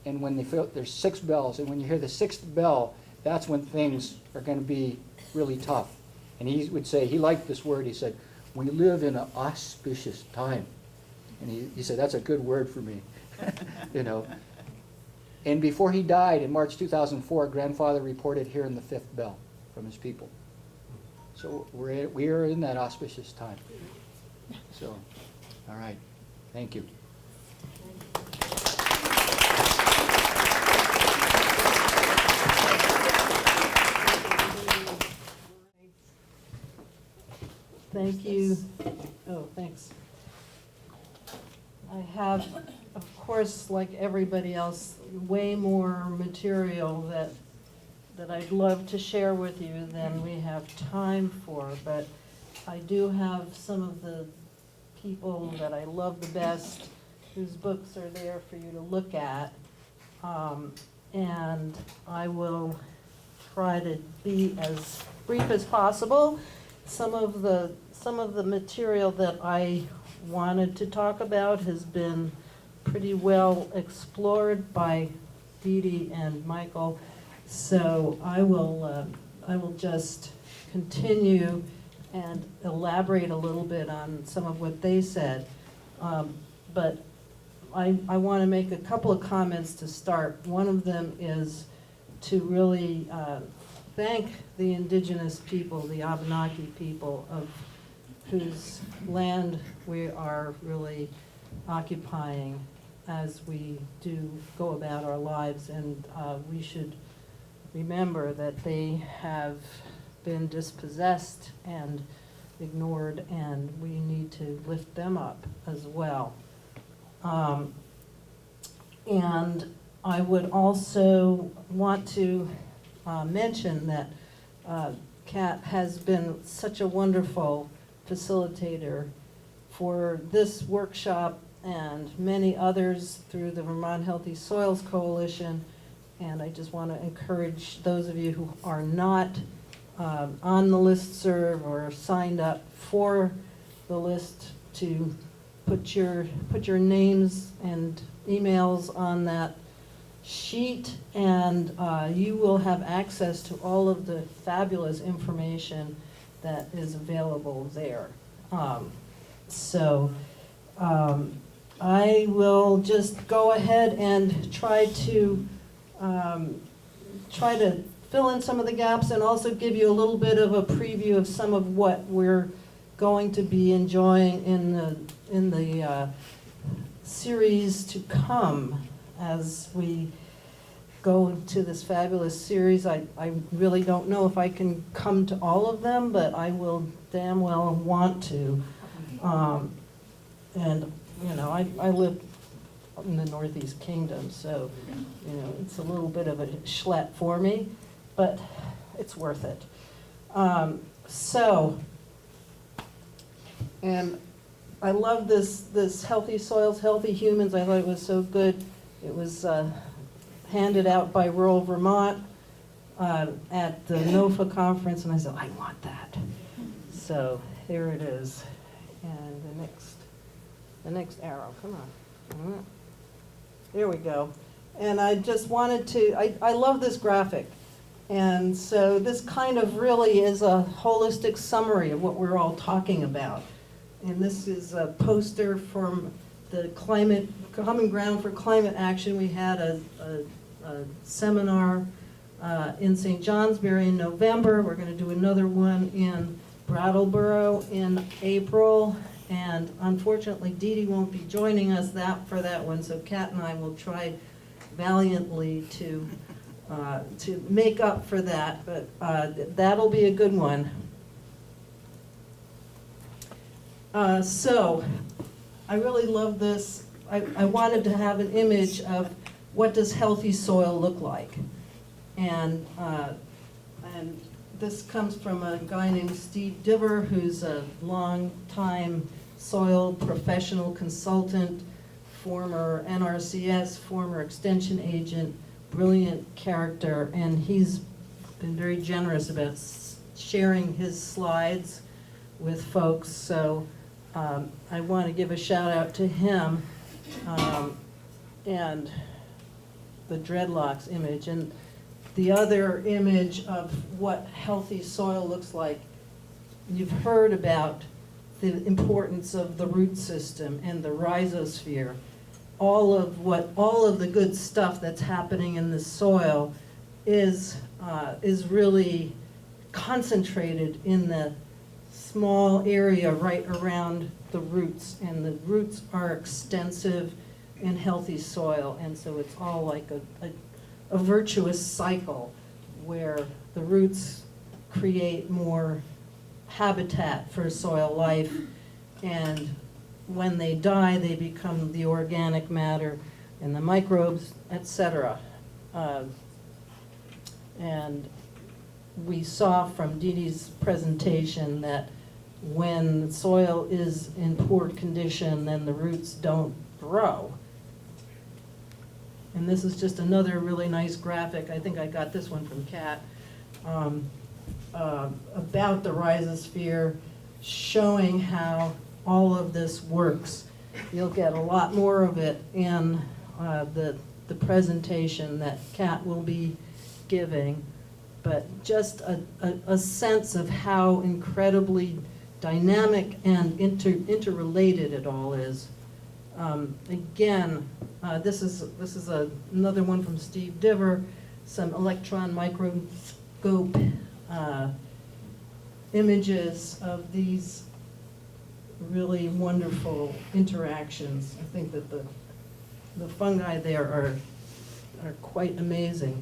Speaker 5: And when they feel, there's 6 bells, and when you hear the 6th bell, that's when things are going to be really tough. And he would say, he liked this word, he said, we live in an auspicious time. And he said, that's a good word for me, you know. And before he died in March 2004, Grandfather reported hearing the 5th bell from his people. So we are in that auspicious time. So, all right. Thank you.
Speaker 9: thank you. Oh, thanks. I have, of course, like everybody else, way more material that I'd love to share with you than we have time for, but I do have some of the people that I love the best whose books are there for you to look at. And I will try to be as brief as possible. Some of the material that I wanted to talk about has been pretty well explored by Didi and Michael, so I will just continue and elaborate a little bit on some of what they said. But I want to make a couple of comments to start. One of them is to really thank the indigenous people, the Abenaki people, of whose land we are really occupying as we do go about our lives. And we should remember that they have been dispossessed and ignored, and we need to lift them up as well. And I would also want to mention that Kat has been such a wonderful facilitator for this workshop and many others through the Vermont Healthy Soils Coalition. And I just want to encourage those of you who are not on the listserv or signed up for the list to put your names and emails on that sheet, and you will have access to all of the fabulous information that is available there. I will just go ahead and try to fill in some of the gaps and also give you a little bit of a preview of some of what we're going to be enjoying in the series to come as we go into this fabulous series. I really don't know if I can come to all of them, but I will damn well want to. And you know, I live in the Northeast Kingdom, so you know, it's a little bit of a schlep for me, but it's worth it. And I love this Healthy Soils, Healthy Humans. I thought it was so good. It was handed out by Rural Vermont at the NOFA conference, and I said, I want that. So here it is. And the next arrow, come on. There we go. And I just wanted to, I love this graphic. And so this kind of really is a holistic summary of what we're all talking about. And this is a poster from the Common Ground for Climate Action. We had a seminar in St. Johnsbury in November. We're going to do another one in Brattleboro in April. And unfortunately, Didi won't be joining us for that one, so Kat and I will try valiantly to make up for that, but that'll be a good one. So I really love this. I wanted to have an image of what does healthy soil look like. And this comes from a guy named Steve Diver, who's a long-time soil professional consultant, former NRCS, former extension agent, brilliant character, and he's been very generous about sharing his slides with folks. So I want to give a shout out to him and the dreadlocks image. And the other image of what healthy soil looks like, you've heard about the importance of the root system and the rhizosphere. All of the good stuff that's happening in the soil is really concentrated in the small area right around the roots, and the roots are extensive in healthy soil, and so it's all like a virtuous cycle where the roots create more habitat for soil life, and when they die, they become the organic matter and the microbes, etc. And we saw from Didi's presentation that when soil is in poor condition, then the roots don't grow. And this is just another really nice graphic. I think I got this one from Kat, about the rhizosphere, showing how all of this works. You'll get a lot more of it in the presentation that Kat will be giving, but just a sense of how incredibly dynamic and interrelated it all is. Again, this is another one from Steve Diver, some electron microscope images of these really wonderful interactions. I think that the fungi there are quite amazing.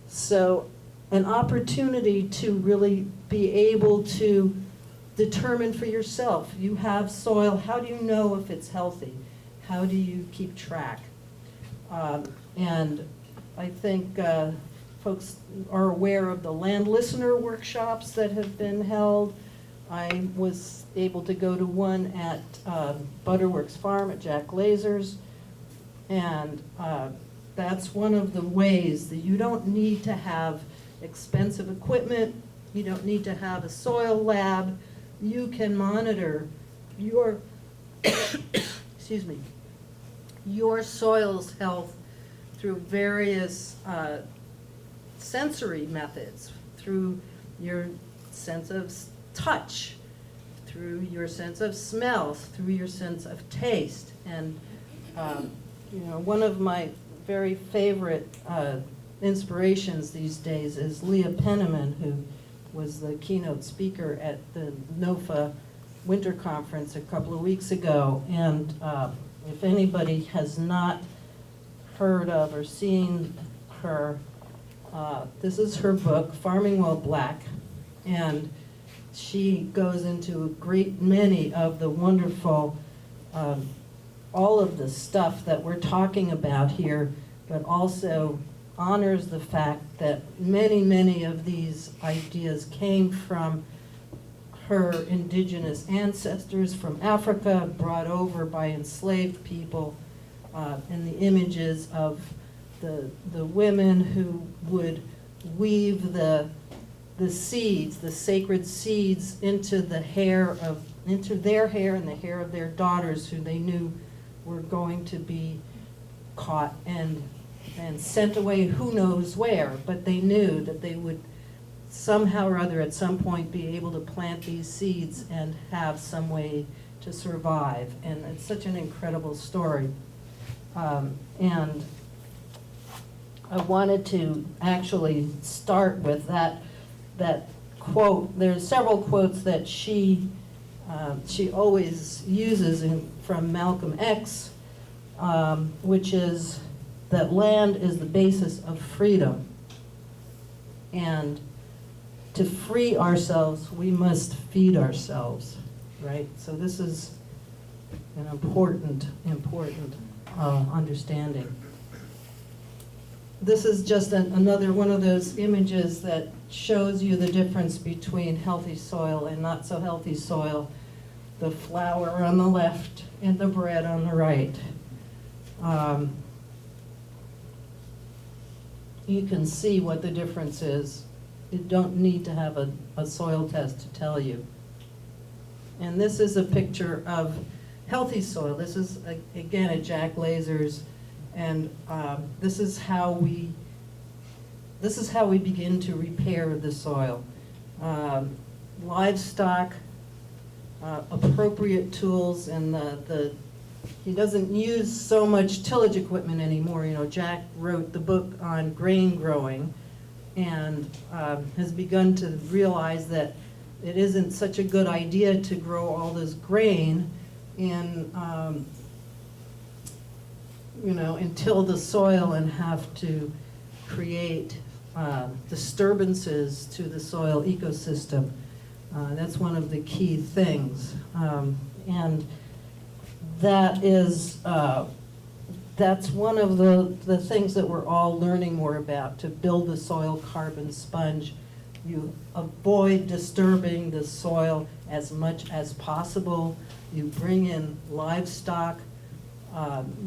Speaker 9: So an opportunity to really be able to determine for yourself. You have soil, how do you know if it's healthy? How do you keep track? And I think folks are aware of the land listener workshops that have been held. I was able to go to one at Butterworks Farm at Jack Lazer's, and that's one of the ways that you don't need to have expensive equipment, you don't need to have a soil lab. You can monitor your excuse me, your soil's health through various sensory methods, through your sense of touch, through your sense of smell, through your sense of taste. And you know, one of my very favorite inspirations these days is Leah Penniman, who was the keynote speaker at the NOFA Winter Conference a couple of weeks ago. And if anybody has not heard of or seen her, this is her book, Farming While Black, and she goes into a great many of the wonderful, all of the stuff that we're talking about here, but also honors the fact that many, many of these ideas came from her indigenous ancestors from Africa, brought over by enslaved people, and the images of the women who would weave the seeds, the sacred seeds, into their hair and the hair of their daughters, who they knew were going to be caught and sent away who knows where, but they knew that they would somehow or other at some point be able to plant these seeds and have some way to survive. And it's such an incredible story. And I wanted to actually start with that quote. There's several quotes that she always uses from Malcolm X, which is that land is the basis of freedom. And to free ourselves, we must feed ourselves, right? So this is an important understanding. This is just another one of those images that shows you the difference between healthy soil and not so healthy soil. The flour on the left and the bread on the right. You can see what the difference is. You don't need to have a soil test to tell you. And this is a picture of healthy soil. This is, again, at Jack Lazer's, and this is how we begin to repair the soil. Livestock, appropriate tools, and he doesn't use so much tillage equipment anymore. You know, Jack wrote the book on grain growing, and has begun to realize that it isn't such a good idea to grow all this grain in, you know, until the soil, and have to create disturbances to the soil ecosystem. That's one of the key things. And that is, that's one of the things that we're all learning more about, to build the soil carbon sponge. You avoid disturbing the soil as much as possible. You bring in livestock.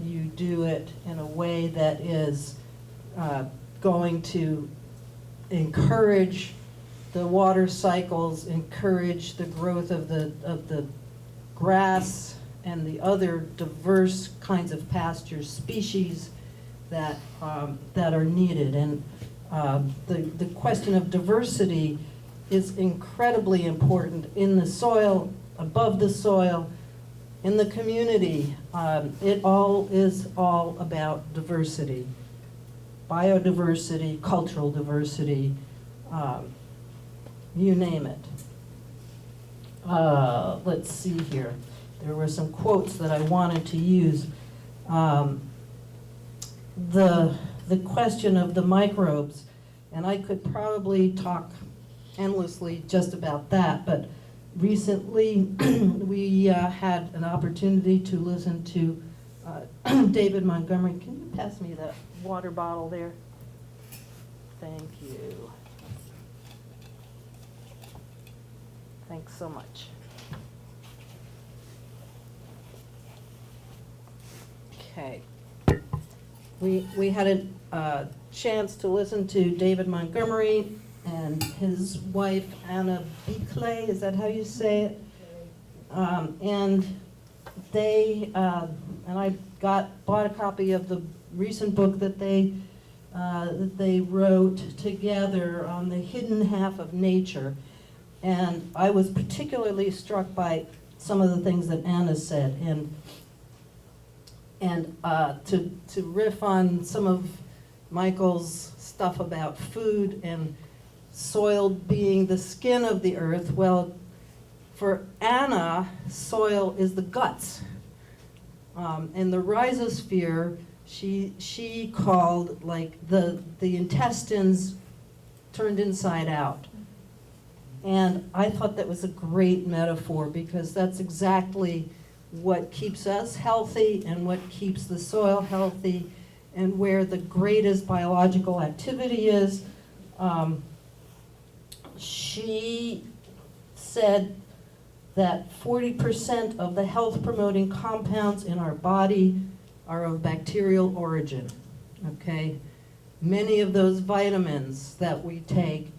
Speaker 9: You do it in a way that is going to encourage the water cycles, encourage the growth of the grass and the other diverse kinds of pasture species that are needed. And the question of diversity is incredibly important in the soil, above the soil, in the community. It is all about diversity, biodiversity, cultural diversity, you name it. Let's see here. There were some quotes that I wanted to use. The question of the microbes, and I could probably talk endlessly just about that, but recently we had an opportunity to listen to David Montgomery. Can you pass me that water bottle there? Thank you. Thanks so much. Okay. We had a chance to listen to David Montgomery and his wife Anna Biclay, is that how you say it? And they and I bought a copy of the recent book that they wrote together on the hidden half of nature. And I was particularly struck by some of the things that Anna said, and to riff on some of Michael's stuff about food and soil being the skin of the earth. Well, for Anna, soil is the guts. And the rhizosphere, she called like the intestines turned inside out. And I thought that was a great metaphor, because that's exactly what keeps us healthy and what keeps the soil healthy, and where the greatest biological activity is. She said that 40% of the health-promoting compounds in our body are of bacterial origin, okay? Many of those vitamins that we take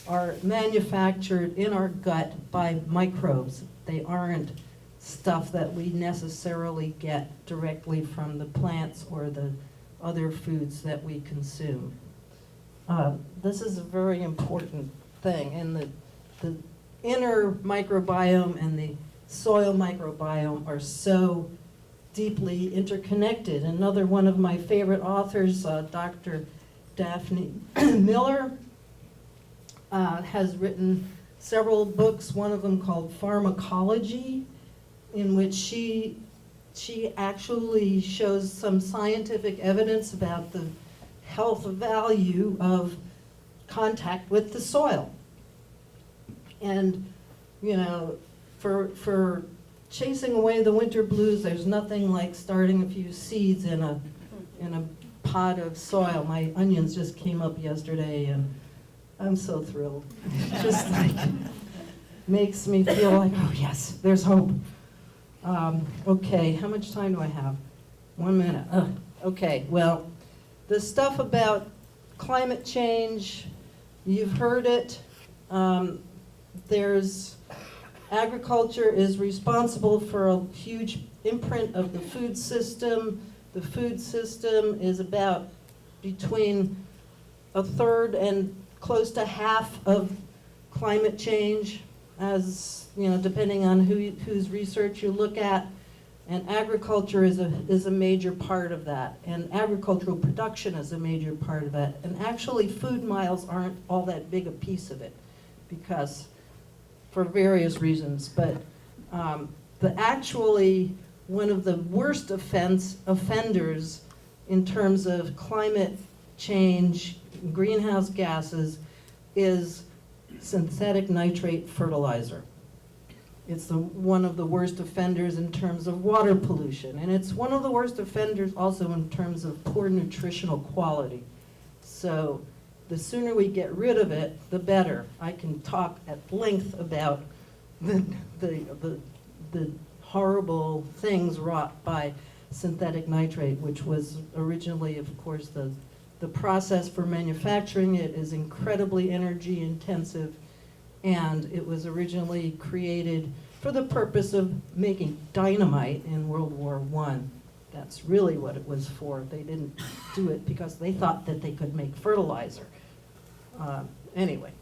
Speaker 9: are manufactured in our gut by microbes. They aren't stuff that we necessarily get directly from the plants or the other foods that we consume. This is a very important thing, and the inner microbiome and the soil microbiome are so deeply interconnected. Another one of my favorite authors, Dr. Daphne Miller, has written several books, one of them called Pharmacology, in which she actually shows some scientific evidence about the health value of contact with the soil. And, you know, for chasing away the winter blues, there's nothing like starting a few seeds in a pot of soil. My onions just came up yesterday, and I'm so thrilled. Just like makes me feel like, oh yes, there's hope. Okay, how much time do I have? 1 minute. Okay, well, the stuff about climate change, you've heard it. Agriculture is responsible for a huge imprint of the food system. The food system is about between a third and close to half of climate change, as you know, depending on whose research you look at. And agriculture is a major part of that, and agricultural production is a major part of that. And actually, food miles aren't all that big a piece of it, because for various reasons. But actually, one of the worst offenders in terms of climate change, greenhouse gases, is synthetic nitrate fertilizer. It's one of the worst offenders in terms of water pollution, and it's one of the worst offenders also in terms of poor nutritional quality. So the sooner we get rid of it, the better. I can talk at length about the horrible things wrought by synthetic nitrate, which was originally, of course, the process for manufacturing it is incredibly energy intensive, and it was originally created for the purpose of making dynamite in World War I. That's really what it was for. They didn't do it because they thought that they could make fertilizer. Anyway.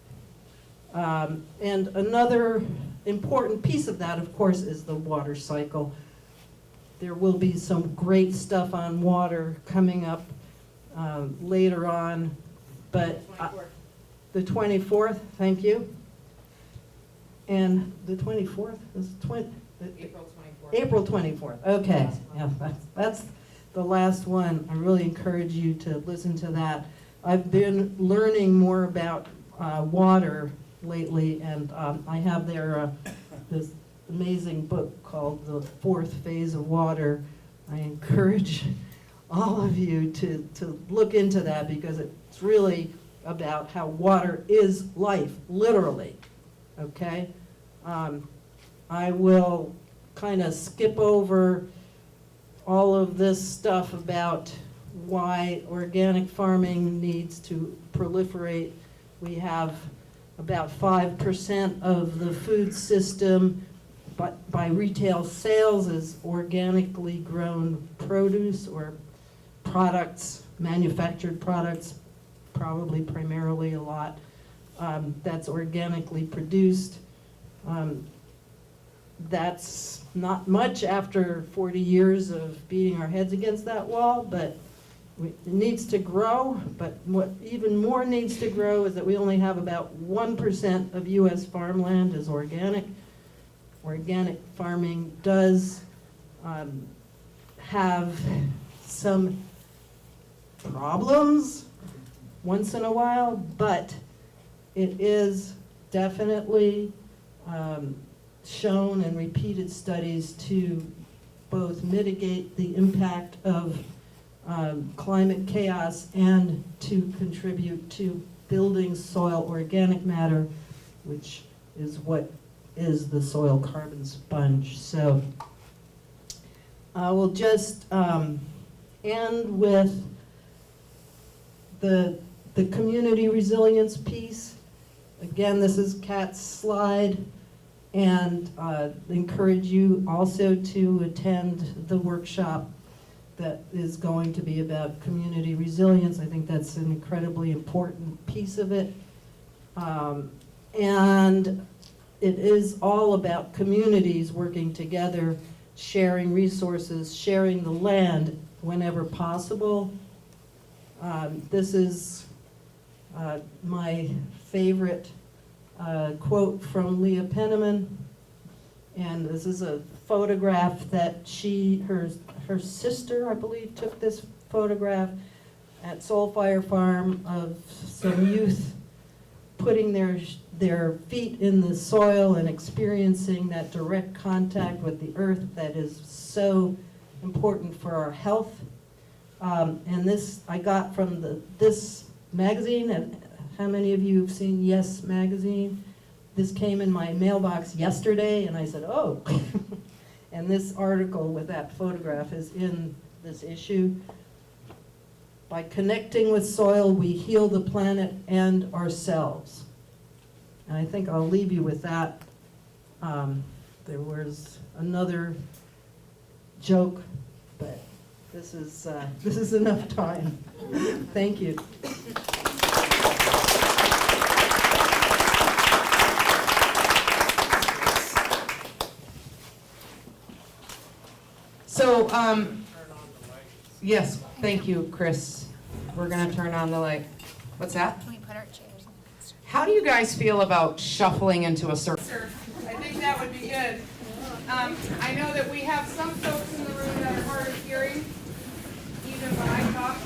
Speaker 9: And another important piece of that, of course, is the water cycle. There will be some great stuff on water coming up later on, but the 24th, thank you. And the 24th is
Speaker 1: April 24th.
Speaker 9: April 24th, okay. Yeah, that's the last one. I really encourage you to listen to that. I've been learning more about water lately, and I have there this amazing book called The Fourth Phase of Water. I encourage all of you to look into that, because it's really about how water is life, literally, okay? I will kind of skip over all of this stuff about why organic farming needs to proliferate. We have about 5% of the food system by retail sales is organically grown produce or products, manufactured products, probably primarily a lot, that's organically produced. That's not much after 40 years of beating our heads against that wall, but it needs to grow. But what even more needs to grow is that we only have about 1% of U.S. farmland is organic. Organic farming does have some problems once in a while, but it is definitely shown in repeated studies to both mitigate the impact of climate chaos and to contribute to building soil organic matter, which is what is the soil carbon sponge. So I will just end with the community resilience piece. Again, this is Kat's slide, and encourage you also to attend the workshop that is going to be about community resilience. I think that's an incredibly important piece of it. And it is all about communities working together, sharing resources, sharing the land whenever possible. This is my favorite quote from Leah Penniman, and this is a photograph that her sister, I believe, took this photograph at Soulfire Farm of some youth putting their feet in the soil and experiencing that direct contact with the earth that is so important for our health. And this I got from this magazine. And how many of you have seen Yes magazine? This came in my mailbox yesterday, and I said, oh. And this article with that photograph is in this issue. By connecting with soil, we heal the planet and ourselves. And I think I'll leave you with that. There was another joke, but this is enough time. Thank you.
Speaker 1: So, yes, thank you, Chris. We're gonna turn on the light. What's that?
Speaker 4: Can we put our chairs in?
Speaker 1: How do you guys feel about shuffling into a circle?
Speaker 10: I think that would be good. I know that we have some folks in the room that are hard of hearing, even when I talk.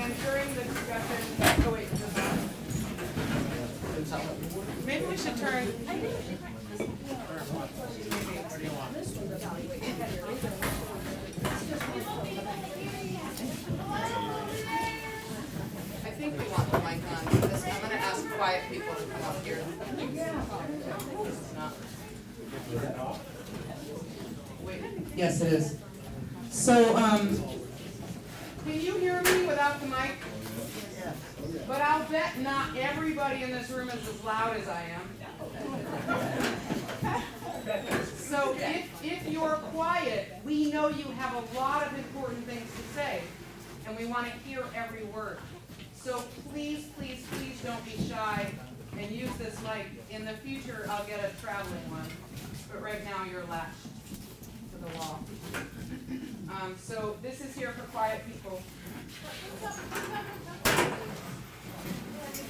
Speaker 10: And during the discussion, oh wait, maybe we should turn. I think we want the mic on. This, I'm going to ask quiet people to come up here. Wait. Yes, it is. So, can you hear me without the mic? But I'll bet not everybody in this room is as loud as I am. So if you're quiet, we know you have a lot of important things to say, and we want to hear every word. So please, please, please don't be shy and use this mic. In the future, I'll get a traveling one, but right now you're latched to the wall. So this is here for quiet people.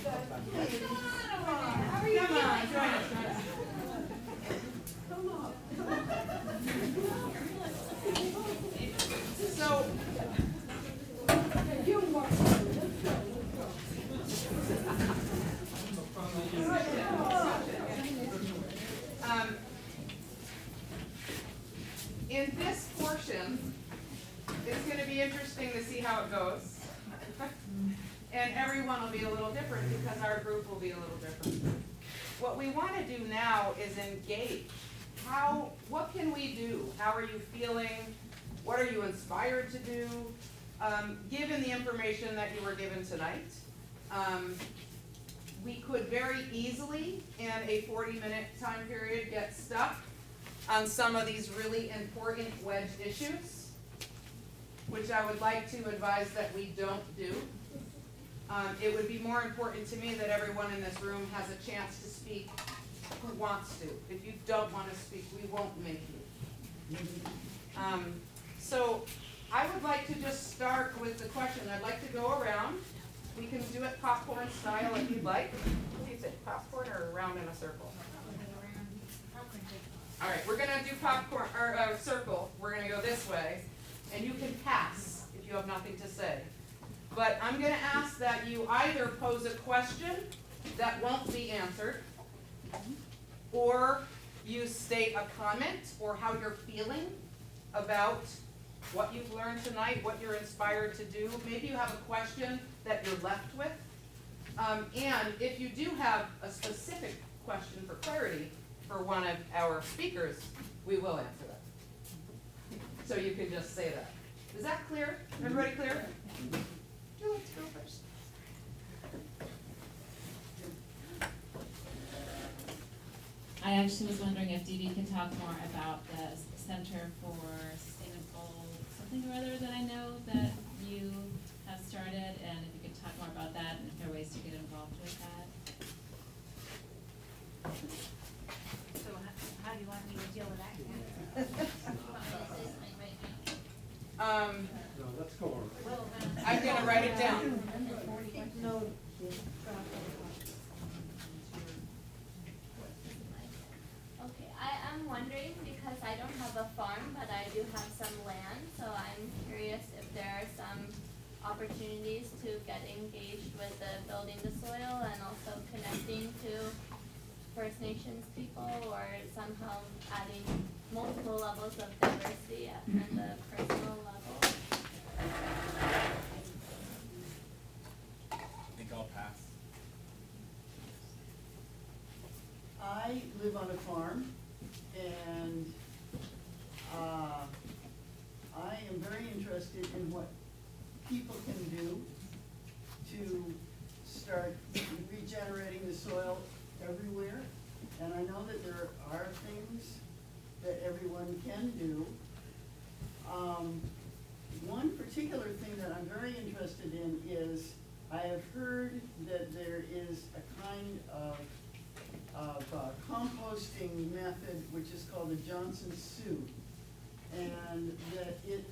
Speaker 10: Come on, join us. So, in this portion, it's going to be interesting to see how it goes. And everyone will be a little different because our group will be a little different. What we want to do now is engage. What can we do? How are you feeling? What are you inspired to do? Given the information that you were given tonight, we could very easily, in a 40-minute time period, get stuck on some of these really important wedge issues, which I would like to advise that we don't do. It would be more important to me that everyone in this room has a chance to speak who wants to. If you don't want to speak, we won't make you. So I would like to just start with the question. I'd like to go around. We can do it popcorn style if you'd like. What do you think, popcorn or around in a circle? All right, we're going to do popcorn, or circle. We're going to go this way. And you can pass if you have nothing to say. But I'm going to ask that you either pose a question that won't be answered, or you state a comment or how you're feeling about what you've learned tonight, what you're inspired to do. Maybe you have a question that you're left with. And if you do have a specific question for clarity for one of our speakers, we will answer that. So you can just say that. Is that clear? Everybody clear? Julie, let's go first.
Speaker 11: I actually was wondering if Didi could talk more about the Center for Sustainable something or other that I know that you have started, and if you could talk more about that and if there are ways to get involved with that.
Speaker 4: So how do you want me to deal with that?
Speaker 2: No, let's go over.
Speaker 10: I'm going to write it down.
Speaker 9: No.
Speaker 12: Okay, I am wondering, because I don't have a farm, but I do have some land, so I'm curious if there are some opportunities to get engaged with the building the soil and also connecting to First Nations people, or somehow adding multiple levels of diversity at the personal level.
Speaker 13: I think I'll pass.
Speaker 7: I live on a farm, and I am very interested in what people can do to start regenerating the soil everywhere. And I know that there are things that everyone can do. One particular thing that I'm very interested in is, I have heard that there is a kind of composting method which is called the Johnson soup, and that it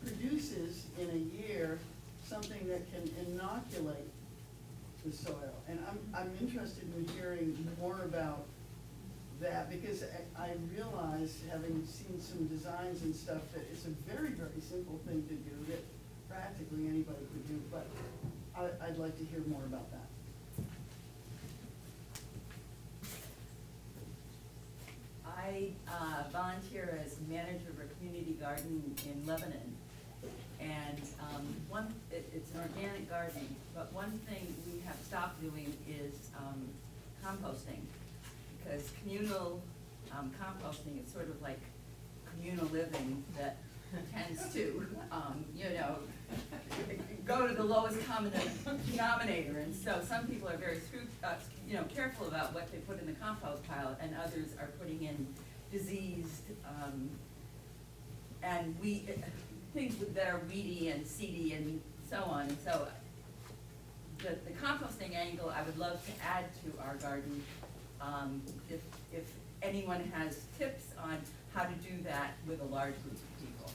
Speaker 7: produces in a year something that can inoculate the soil. And I'm interested in hearing more about that, because I realize, having seen some designs and stuff, that it's a very, very simple thing to do that practically anybody could do, but I'd like to hear more about that.
Speaker 14: I volunteer as manager of a community garden in Lebanon. And it's an organic gardening, but one thing we have stopped doing is composting. Because communal composting is sort of like communal living that tends to, go to the lowest common denominator. And so some people are very careful about what they put in the compost pile, and others are putting in diseased, and things that are weedy and seedy and so on. And so the composting angle I would love to add to our garden. If anyone has tips on how to do that with a large group of people.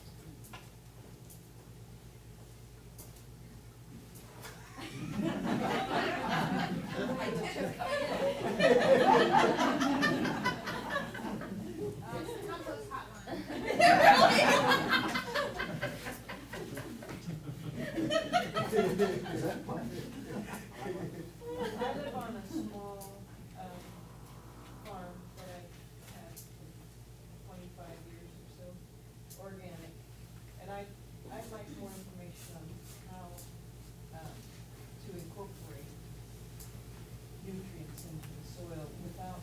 Speaker 3: Compost hotline.
Speaker 6: I live on a small farm that I've had for 25 years or so, organic. And I'd like more information on how to incorporate nutrients into the soil without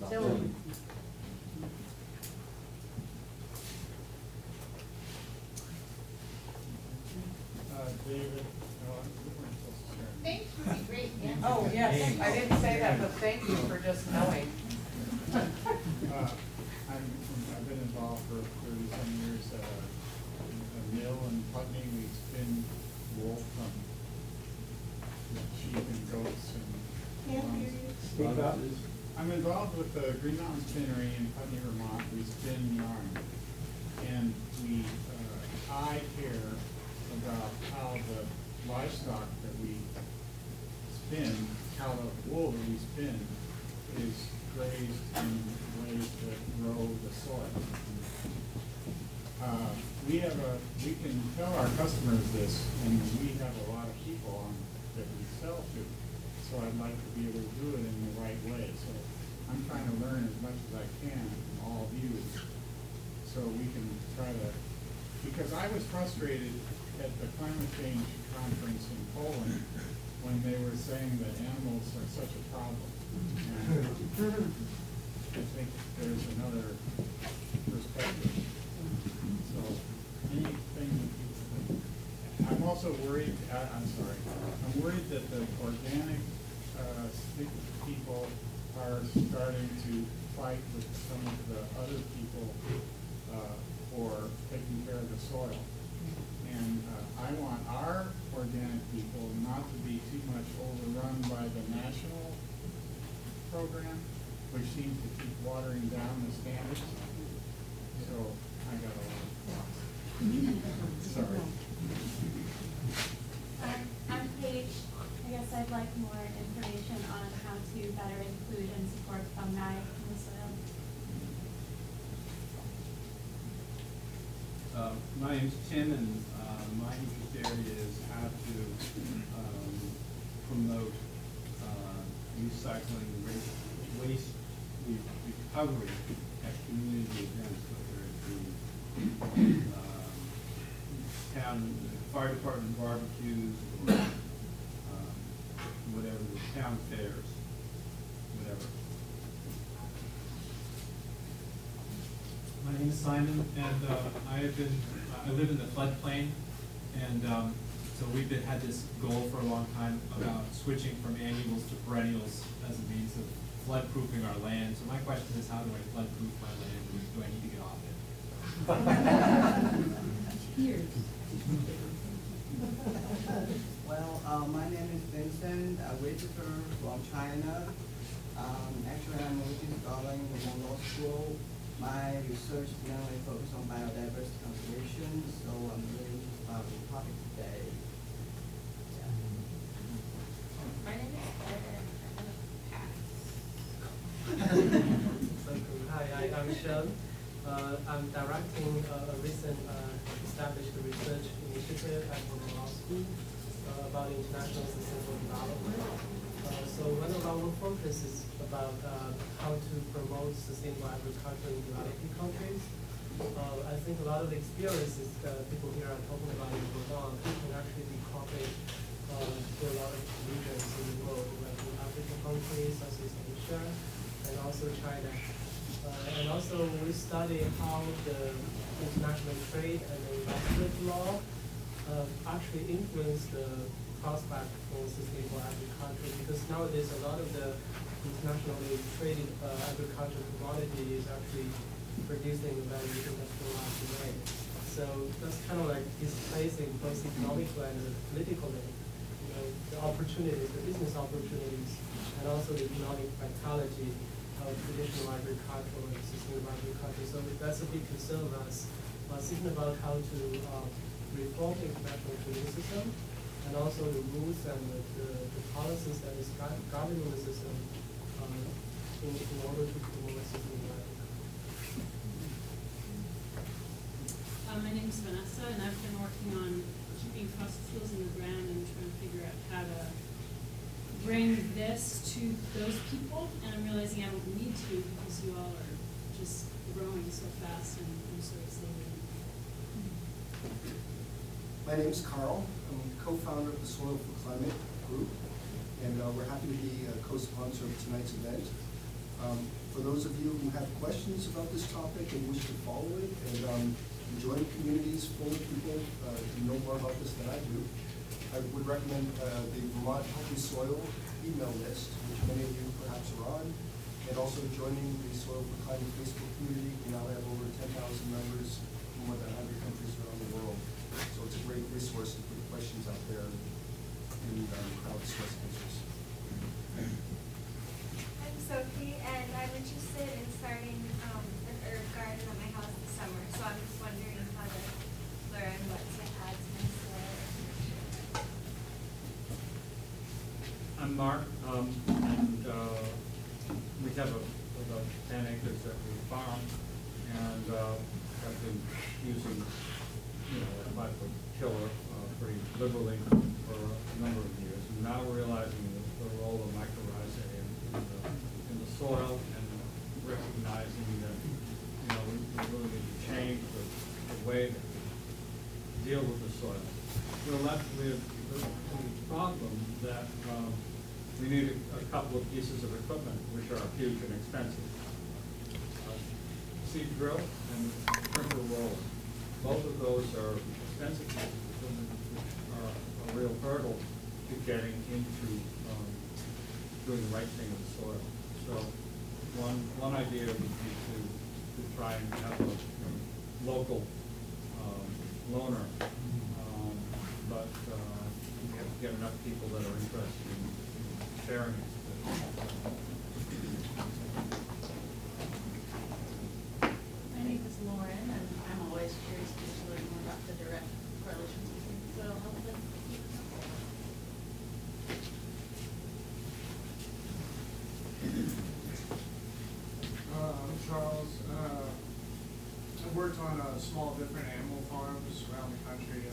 Speaker 6: killing.
Speaker 15: David,
Speaker 3: Thanks would be great, yeah.
Speaker 10: Oh, yes, I didn't say that, but thank you for just knowing.
Speaker 15: I've been involved for 30-some years at a mill in Putney. We spin wool from sheep and goats and I'm involved with the Green Mountain Spinnery in Putney, Vermont. We spin yarn, and I care about how the livestock that we spin, how the wool that we spin is raised in ways that grow the soil. We can tell our customers this, and we have a lot of people that we sell to. So I'd like to be able to do it in the right way. So I'm trying to learn as much as I can from all of you, so we can try to. Because I was frustrated at the climate change conference in Poland when they were saying that animals are such a problem. And I think there's another perspective. So anything that you think. I'm also worried, I'm worried that the organic people are starting to fight with some of the other people for taking care of the soil. And I want our organic people not to be too much overrun by the national program, which seems to keep watering down the standards. So I got a lot of thoughts. Sorry.
Speaker 16: On page, I guess I'd like more information on how to better include and support fungi in the soil.
Speaker 17: My name's Tim, and my interest area is how to promote recycling, waste recovery at community events, whether it be town, fire department barbecues, or whatever, the town fairs, whatever.
Speaker 18: My name is Simon, and I live in the floodplain, and so we've had this goal for a long time about switching from annuals to perennials as a means of flood-proofing our land. So my question is, how do I flood-proof my land? Do I need to get off it?
Speaker 19: Cheers. Well, my name is Vincent, a visitor from China. Actually, I'm originally studying in the law school. My research mainly focuses on biodiversity conservation, so I'm really interested about the topic today. Yeah.
Speaker 3: My name is Claire, and I'm
Speaker 20: So cool. Hi, I'm Sean. I'm directing a recent established a research initiative at the law school about international sustainable development. So one of our focus is about how to promote sustainable agriculture in developing countries. I think a lot of the experiences that people here are talking about in Vermont can actually be copied to a lot of regions in the world, like in African countries, Southeast Asia, and also China. And also we study how the international trade and the investment law actually influence the prospect for sustainable agriculture, because nowadays a lot of the internationally traded agricultural commodity is actually producing a very industrialized way. So that's kind of like displacing both economically and politically, you know, the opportunities, the business opportunities, and also the economic vitality of traditional agriculture and sustainable agriculture. So that's a big concern of us, thinking about how to reform the international trading system, and also the rules and the policies that is governing the system in order to promote sustainable agriculture.
Speaker 21: My name is Vanessa, and I've been working on keeping fossil fuels in the ground and trying to figure out how to bring this to those people. And I'm realizing I don't need to, because you all are just growing so fast, and I'm so excited.
Speaker 22: My name is Carl. I'm co-founder of the Soil for Climate group, and we're happy to be a co-sponsor of tonight's event. For those of you who have questions about this topic and wish to follow it, and join communities full of people who know more about this than I do, I would recommend the Vermont Healthy Soil email list, which many of you perhaps are on, and also joining the Soil for Climate Facebook community. We now have over 10,000 members from more than 100 countries around the world. So it's a great resource to put questions out there and crowdsource answers.
Speaker 23: I'm Sophie, and I'm interested in starting an herb garden at my house this summer. So I'm just wondering how to learn what to add to my soil.
Speaker 24: I'm Mark, and we have about 10 acres that we farm, and I've been using, a 5-foot tiller pretty liberally for a number of years. And now we're realizing the role of mycorrhizae in the soil, and recognizing that we really need to change the way that we deal with the soil. We're left with the problem that we need a couple of pieces of equipment which are huge and expensive. Seed drill and printer roller. Both of those are expensive pieces of equipment which are a real hurdle to getting into doing the right thing with the soil. So one idea would be to try and have a local loaner, but we have to get enough people that are interested in sharing it.
Speaker 3: My name is Lauren, and I'm always curious to learn more about the direct correlations between soil health and
Speaker 25: I'm Charles. I've worked on small different animal farms around the country.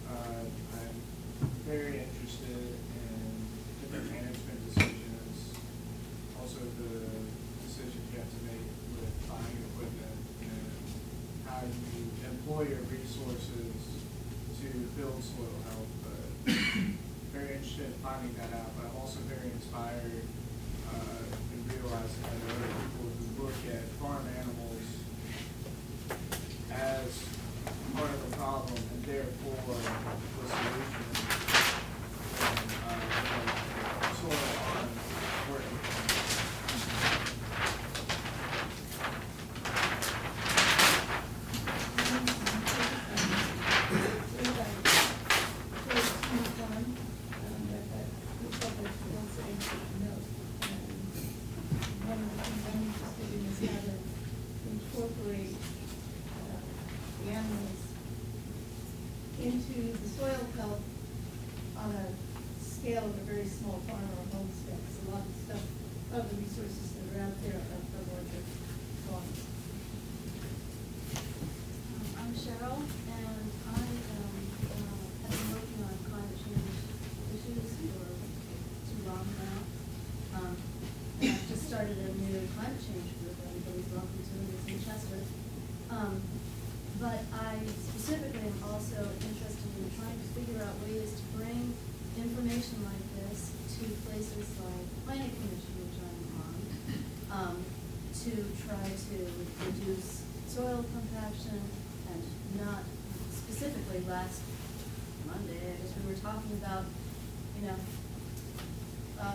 Speaker 25: I'm very interested in different management decisions, also the decisions you have to make with buying equipment and how you employ your resources to build soil health. Very interested in finding that out, but I'm also very inspired in realizing that there are other people who look at farm animals as part of the problem and therefore the solution. And soil on working.
Speaker 6: Incorporate the animals into the soil health on a scale of a very small farm or homestead. It's a lot of stuff, a lot of the resources that are out there are for larger farms.
Speaker 23: I'm Cheryl,
Speaker 1: started a new climate change group, everybody's welcome to it, it's in Chester. But I specifically am also interested in trying to figure out ways to bring information like this to places like Planning Commission, which I'm on, to try to reduce soil compaction and not specifically last Monday, I guess we were talking about,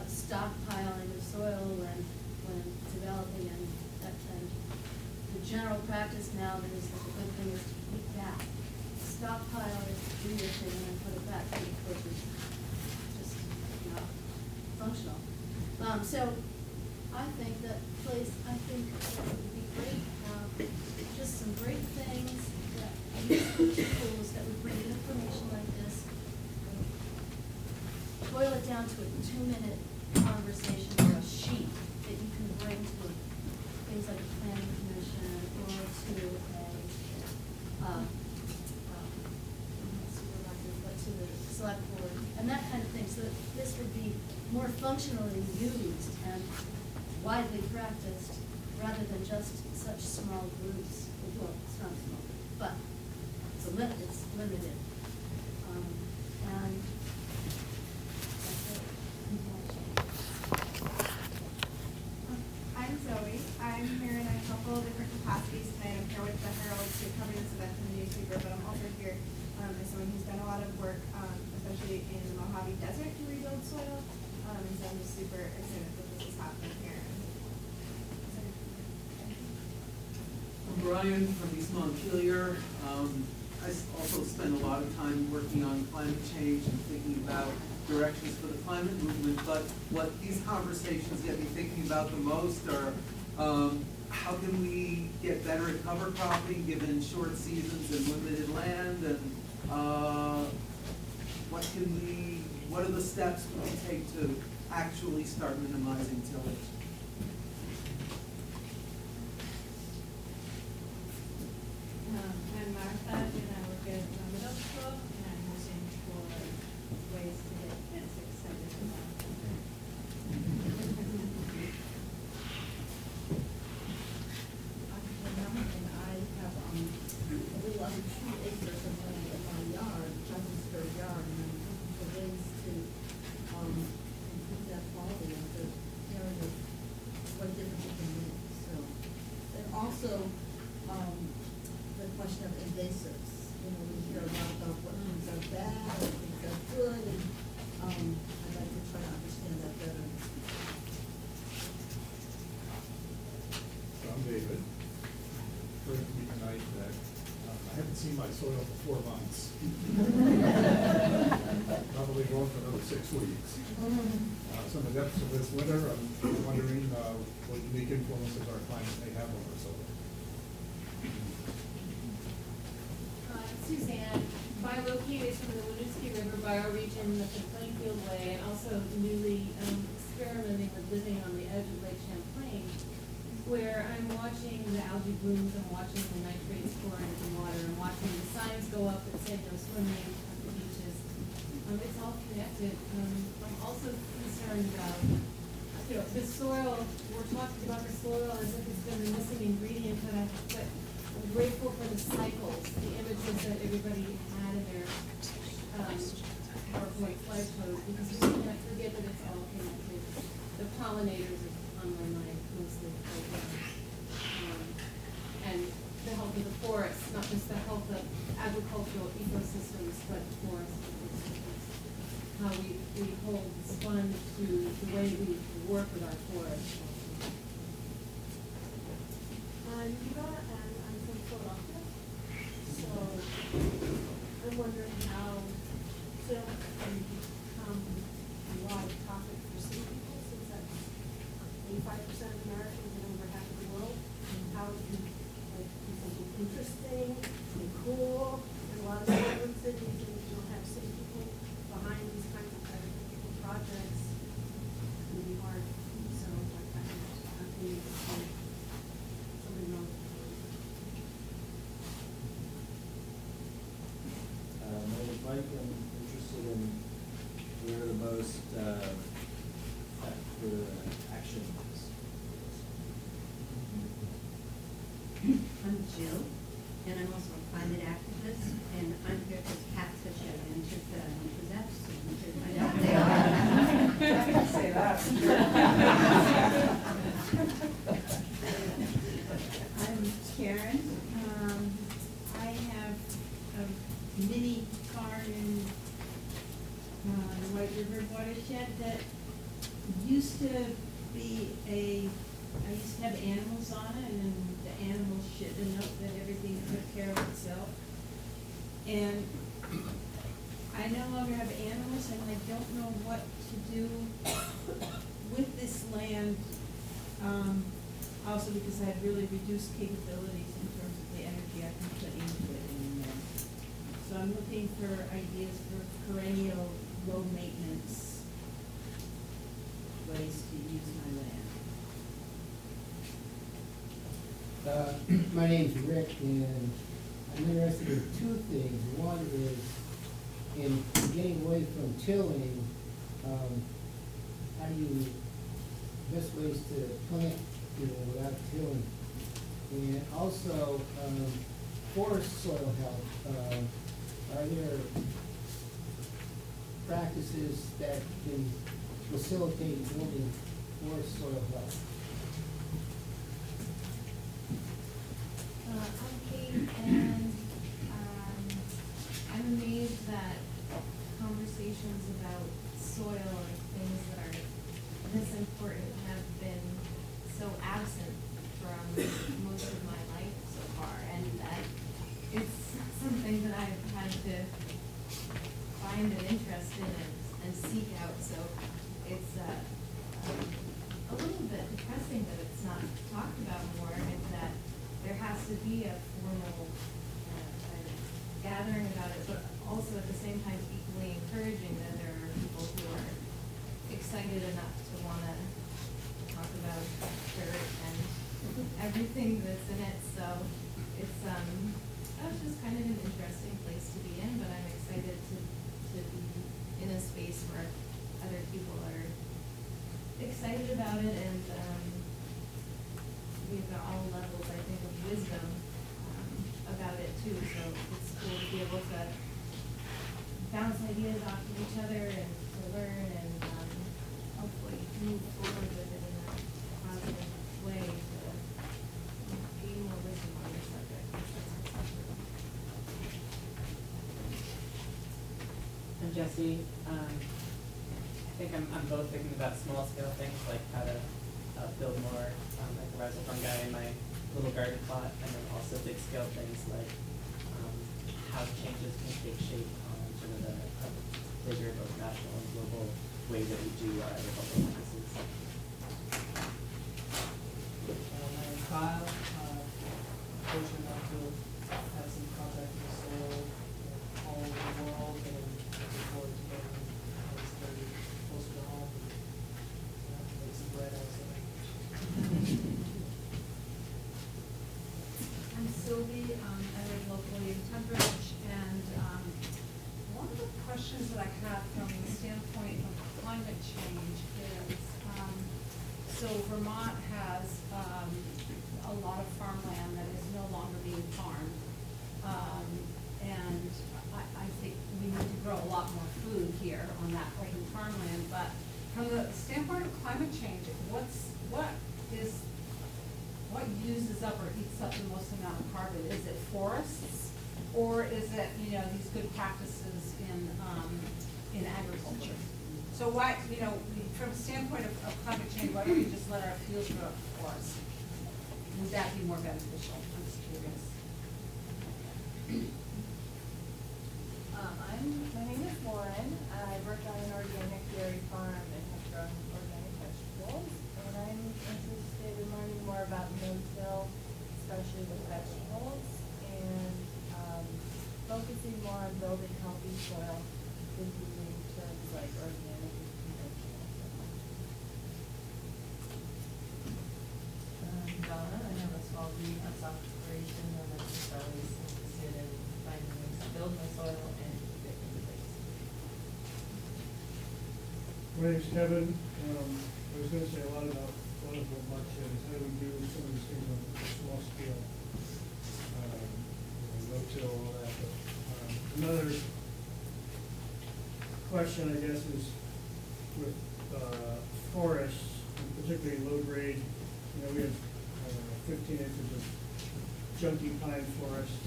Speaker 1: stockpiling of soil when developing and the general practice now is that the good thing is to keep back. Stockpile is to do your thing and then put it back, which is just not functional. So I think that it would be great to have just some great things that useful tools that would bring information like this, boil it down to a 2-minute conversation or a sheet that you can bring to things like a planning commission or to to the select board and that kind of thing, so that this would be more functionally used and widely practiced rather than just such small groups. Well, it's not small, but it's limited. And
Speaker 23: I'm Zoe. I'm here in a couple of different capacities tonight. I'm here with the Herald to cover this event in the newspaper, but I'm also here as someone who's done a lot of work, especially in the Mojave Desert to rebuild soil. And so I'm just super excited that this is happening here.
Speaker 4: I'm Brian from East Montpelier. I also spend a lot of time working on climate change and thinking about directions for the climate movement, but what these conversations get me thinking about the most are how can we get better at cover cropping given short seasons and limited land, and what are the steps we can take to actually start minimizing tillage?
Speaker 6: I'm Martha, and I work at middle school, and I'm looking for ways to get kids excited about
Speaker 5: And I have a little under 2 acres of land in my yard, Johnson yard, and I'm looking for ways to improve that quality of the area, what difference it can make. So, and also the question of invasives. We hear a lot about what things are bad and things are good, and I'd like to try to understand that better.
Speaker 8: So I'm David. Heard to me tonight that I haven't seen my soil for 4 months. Probably going for another 6 weeks. So in the depths of this winter, I'm wondering what unique influences our climate may have on our soil.
Speaker 21: Suzanne, bilocated from the Winooski River bioregion up in Plainfield Way, and also newly experimenting with living on the edge of Lake Champlain, where I'm watching the algae blooms, I'm watching the nitrates pour into the water, I'm watching the signs go up that say no swimming at the beaches. It's all connected. I'm also concerned about, the soil. We're talking about the soil as if it's been the missing ingredient, but I'm grateful for the cycles, the images that everybody had in their PowerPoint slideshows, because we can't forget that it's all connected. The pollinators are on my mind mostly right now. And the health of the forests, not just the health of agricultural ecosystems, but forest ecosystems. How we hold the sponge to the way we work with our forests.
Speaker 11: I'm Eva, and I'm from Philadelphia. So I'm wondering how soil can become a live topic for some people, since that's 85% of Americans and over half of the world. How it can be something interesting and cool. There's a lot of silent cities, and you don't have city people behind these kinds of agricultural projects. It can be hard. So I think something wrong.
Speaker 26: My name is Mike. I'm interested in where the most actions
Speaker 2: Jill, and I'm also a climate activist, and I'm here because cats have shown interest that I'm possessed, and I'm here to find out they are.
Speaker 6: I can say that.
Speaker 7: I'm Karen. I have a mini farm in the White River watershed that used to be I used to have animals on it, and then the animals shit a note that everything took care of itself. And I no longer have animals, and I don't know what to do with this land. Also because I have really reduced capabilities in terms of the energy I can put into it anymore. So I'm looking for ideas for perennial, low maintenance ways to use my land.
Speaker 9: My name's Rick, and I'm interested in two things. One is in getting away from tilling, how do you, best ways to plant, without tilling. And also, forest soil health. Are there practices that can facilitate building forest soil health?
Speaker 12: I'm Kate, and I'm amazed that conversations about soil and things that are this important have been so absent from most of my life so far, and that it's something that I've had to find an interest in and seek out. So it's a little bit depressing that it's not talked about more, and that there has to be a formal gathering about it, but also at the same time equally encouraging that there are people who are excited enough to want to talk about dirt and everything that's in it. So it's just kind of an interesting place to be in, but I'm excited to be in a space where other people are excited about it, and we've got all levels, I think, of wisdom about it too. So it's cool to be able to bounce ideas off of each other and to learn and hopefully move forward with it in a positive way to gain more wisdom on the subject.
Speaker 13: I'm Jesse. I think I'm both thinking about small scale things like how to build more like rhizofungi in my little garden plot, and then also big scale things like how changes can take shape on sort of the bigger, both national and global way that we do our agricultural practices.
Speaker 14: I'm Kyle. Fortunate enough to have some contact with soil all over the world, and looking forward to getting this very closer to home and make some bread outside.
Speaker 27: I'm Sylvie. I live locally in Tunbridge, and one of the questions that I have from the standpoint of climate change is, so Vermont has a lot of farmland that is no longer being farmed, and I think we need to grow a lot more food here on that open farmland. But from the standpoint of climate change, what uses up or eats up the most amount of carbon? Is it forests, or is it, these good practices in agriculture? So why, from a standpoint of climate change, why don't we just let our fields grow up for us? Would that be more beneficial? I'm just curious.
Speaker 6: My name is Lauren. I work on an organic dairy farm and have grown organic vegetables. And I'm interested in learning more about no-till, especially with vegetables, and focusing more on building healthy soil with using terms like organic and conventional.
Speaker 28: Donna, I have a small greenhouse operation, and I'm just always interested in finding ways to build my soil and keep it in place.
Speaker 8: My name's Kevin. I was going to say a lot about what Mark said, is how do we do some of these things on a small scale.
Speaker 10: no-till, all that, but, another question, I guess, is with, forests, and particularly low-grade, you know, we have, 15 acres of junky pine forest,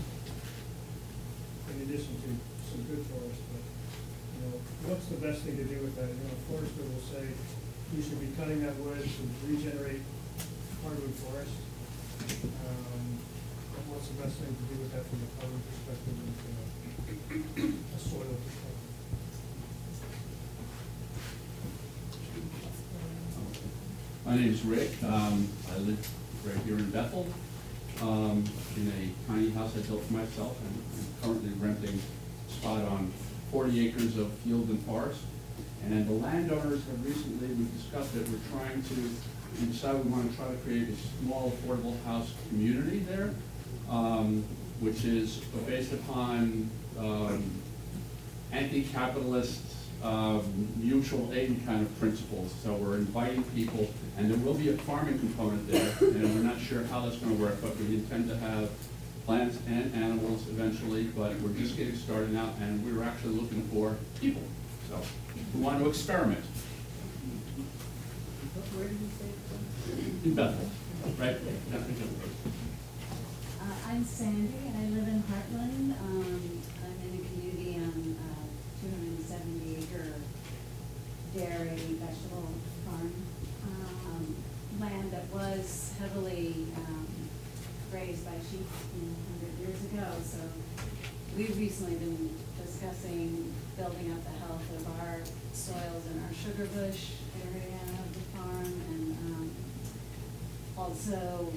Speaker 10: in addition to some good forest, but, you know, what's the best thing to do with that? You know, a forester will say, you should be cutting that wood to regenerate hardwood forest. But what's the best thing to do with that from a carbon perspective and from a soil perspective?
Speaker 15: My name is Rick. I live right here in Bethel, in a tiny house I built for myself, and I'm currently renting a spot on 40 acres of field and forest. And the landowners have recently, we discussed it, we decided we want to try to create a small affordable house community there, which is based upon anti-capitalist, mutual aid kind of principles. So we're inviting people, and there will be a farming component there, and we're not sure how that's going to work, but we intend to have plants and animals eventually, but we're just getting started now, and we're actually looking for people, so, who want to experiment.
Speaker 5: Where did you say it from?
Speaker 15: In Bethel, right?
Speaker 16: I'm Sandy, and I live in Heartland. I'm in a community on 270-acre dairy vegetable farm, land that was heavily raised by sheep 100 years ago. So we've recently been discussing building up the health of our soils in our sugar bush area of the farm, and also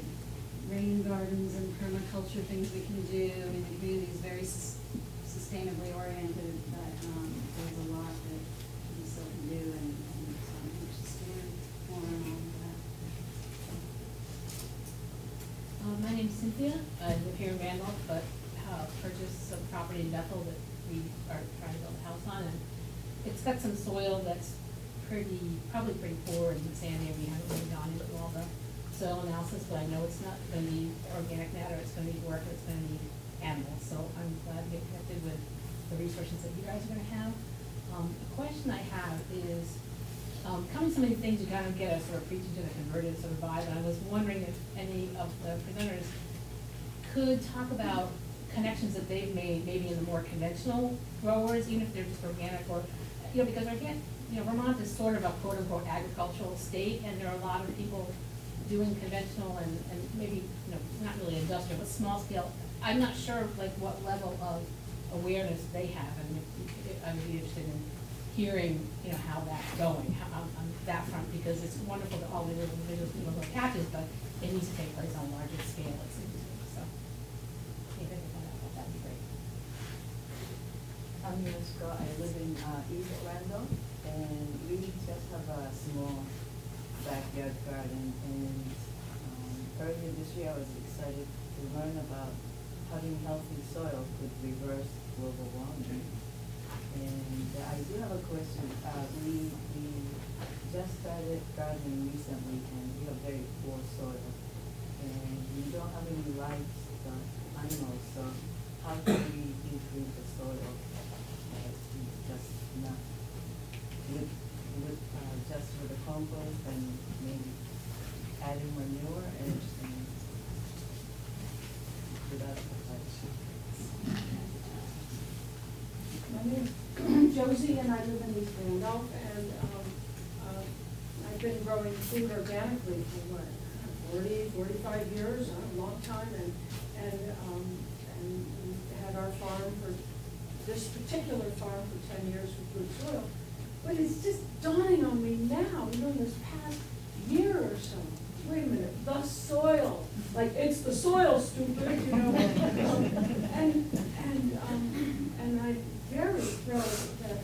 Speaker 16: rain gardens and permaculture things we can do. I mean, the community is very sustainably oriented, but there's a lot that we still can do, and so I'm interested in more on all of that.
Speaker 17: My name's Cynthia. I live here in Randolph, but purchased some property in Bethel that we are trying to build a house on, and it's got some soil that's probably pretty poor and sandy, and we haven't really gone into all the soil analysis, but I know it's not going to need organic matter, it's going to need work, and it's going to need animals. So I'm glad to get connected with the resources that you guys are going to have. The question I have is, coming to some of these things, you kind of get a sort of preaching to the converted sort of vibe, and I was wondering if any of the presenters could talk about connections that they've made, maybe in the more conventional growers, even if they're just organic, or, you know, because again, you know, Vermont is sort of a quote-unquote agricultural state, and there are a lot of people doing conventional and maybe, you know, not really industrial, but small scale. I'm not sure like what level of awareness they have, and I would be interested in hearing, you know, how that's going on that front, because it's wonderful that all the little individual patches, but it needs to take place on a larger scale, it seems to me. So, if you could find out about that, would be great.
Speaker 18: I'm Yusko. I live in East Orlando, and we just have a small backyard garden, and earlier this year I was excited to learn about having healthy soil could reverse global warming. And I do have a question. We just started gardening recently, and we have very poor soil, and we don't have any livestock animals, so how can we improve the soil? Just not just with the compost and maybe adding manure and without
Speaker 11: My name's Josie, and I live in East Randolph, and I've been growing food organically for 45 years, a long time, and we had our farm for this particular farm for 10 years with good soil. But it's just dawning on me now, you know, in this past year or so, wait a minute, the soil, like it's the soil, stupid, you know. And I'm very thrilled that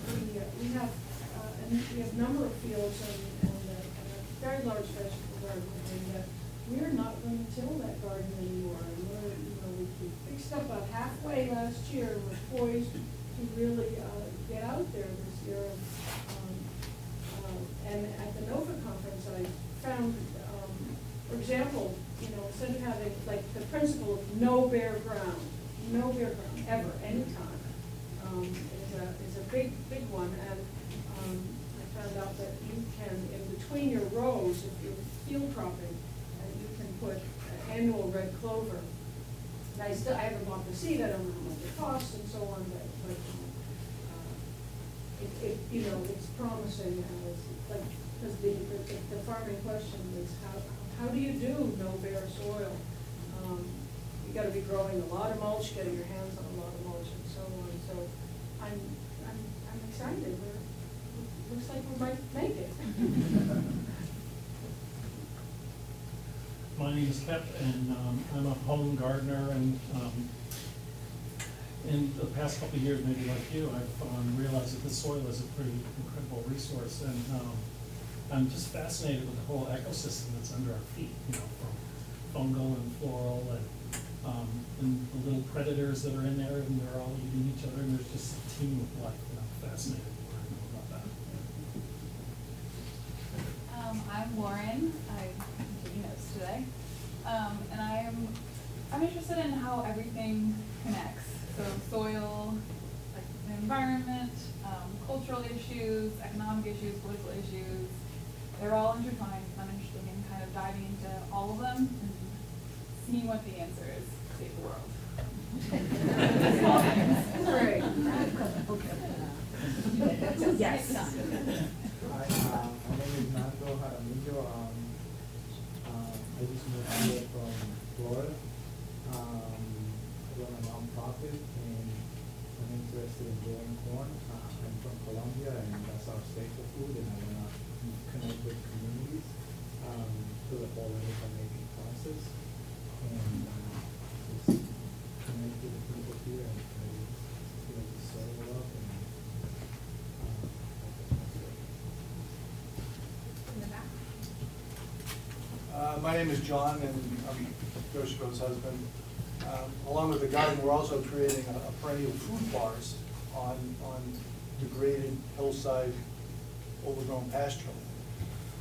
Speaker 11: we have a number of fields and a very large vegetable garden, and we're not going to till that garden anymore. And we fixed up about halfway last year, and we're poised to really get out there this year. And at the NOVA conference, I found, for example, you know, instead of having like the principle of no bare ground,
Speaker 1: no bare ground, ever, anytime, is a big, big one. And I found out that you can, in between your rows, if you're field cropping, you can put annual red clover. And I haven't bought the seed, I don't know how much it costs and so on, but you know, it's promising. Like, because the farming question is how do you do no bare soil? You got to be growing a lot of mulch, getting your hands on a lot of mulch, and so on. So I'm excited. Looks like we might make it.
Speaker 3: My name is Kep, and I'm a home gardener, and in the past couple of years, maybe like you, I've realized that the soil is a pretty incredible resource, and I'm just fascinated with the whole ecosystem that's under our feet, you know, from fungal and floral and the little predators that are in there, and they're all eating each other, and there's just a team of life, and I'm fascinated with learning more about that.
Speaker 19: I'm Lauren. I'm taking notes today, and I'm interested in how everything connects. So soil, like the environment, cultural issues, economic issues, political issues, they're all intertwined. I'm interested in kind of diving into all of them and seeing what the answer is to save the world.
Speaker 1: Great.
Speaker 19: Yes.
Speaker 20: Hi, my name is Nando Jaramillo. I just moved here from Florida. I run a nonprofit, and I'm interested in growing corn. I'm from Colombia, and that's our staple food, and I want to connect with communities to the whole making process, and just connect with the people here and build the soil up. And
Speaker 22: my name is John, and I'm Gershuny's husband. Along with the garden, we're also creating a perennial food bars on degraded hillside overgrown pasture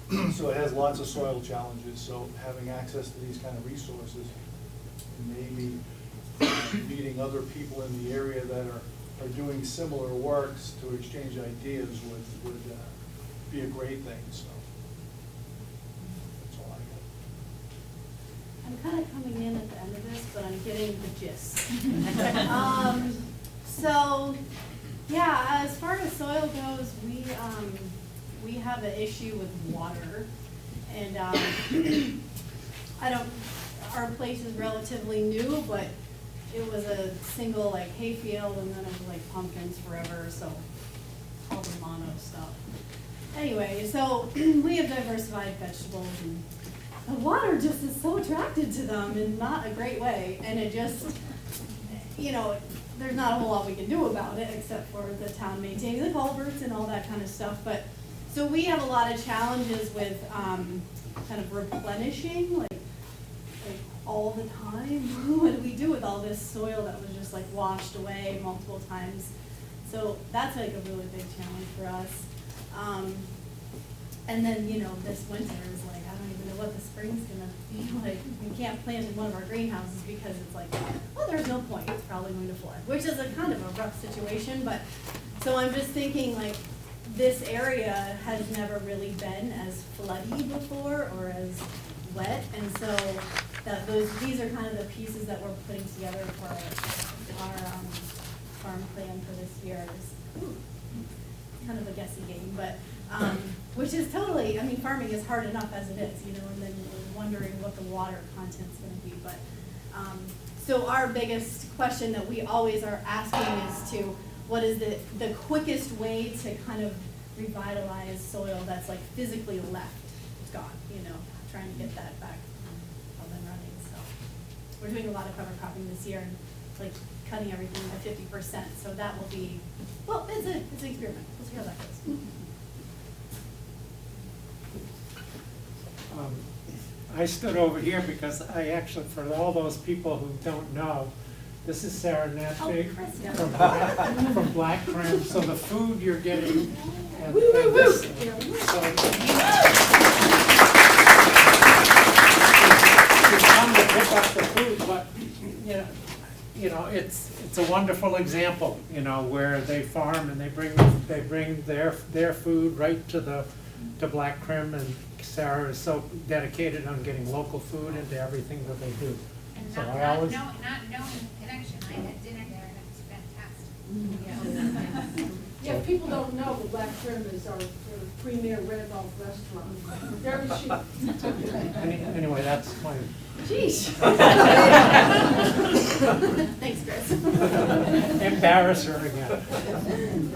Speaker 22: land. So it has lots of soil challenges, so having access to these kind of resources, and maybe meeting other people in the area that are doing similar works to exchange ideas would be a great thing, so.
Speaker 23: I'm kind of coming in at the end of this, but I'm getting the gist. So, yeah, as far as soil goes, we have an issue with water, and our place is relatively new, but it was a single like hay field, and then it was like pumpkins forever, so all the mono stuff. Anyway, so we have diversified vegetables, and the water just is so attracted to them in not a great way, and it just, you know, there's not a whole lot we can do about it except for the town maintaining the culverts and all that kind of stuff. But so we have a lot of challenges with kind of replenishing, like all the time. What do we do with all this soil that was just like washed away multiple times? So that's like a really big challenge for us. And then, you know, this winter is like, I don't even know what the spring's gonna be like. We can't plant in one of our greenhouses because it's like, well, there's no point, it's probably going to flood, which is a kind of a rough situation. But so I'm just thinking, like, this area has never really been as floody before or as wet, and so these are kind of the pieces that we're putting together for our farm plan for this year. It's kind of a guessing game, but which is totally, I mean, farming is hard enough as it is, you know, and then wondering what the water content's going to be. But so our biggest question that we always are asking is to, what is the quickest way to kind of revitalize soil that's like physically left gone, you know, trying to get that back up and running. So we're doing a lot of cover cropping this year and like cutting everything by 50%. So that will be, well, it's an experiment. We'll see how that goes.
Speaker 24: I stood over here because I actually, for all those people who don't know, this is Sarah Natfig from Black Cram. So the food you're getting, and this, so you come to pick up the food, but you know, it's it's a wonderful example, you know, where they farm and they bring their food right to Black Crim, and Sarah is so dedicated on getting local food into everything that they do.
Speaker 2: And
Speaker 24: So
Speaker 2: not,
Speaker 24: I
Speaker 2: not
Speaker 24: always,
Speaker 2: knowing the connection, I had dinner there and it was fantastic.
Speaker 1: Yeah, people don't know the Black Trim is our premier Randolph restaurant. Very cheap.
Speaker 24: anyway, that's my.
Speaker 23: Jeez. Thanks, Chris.
Speaker 24: Embarrass her again.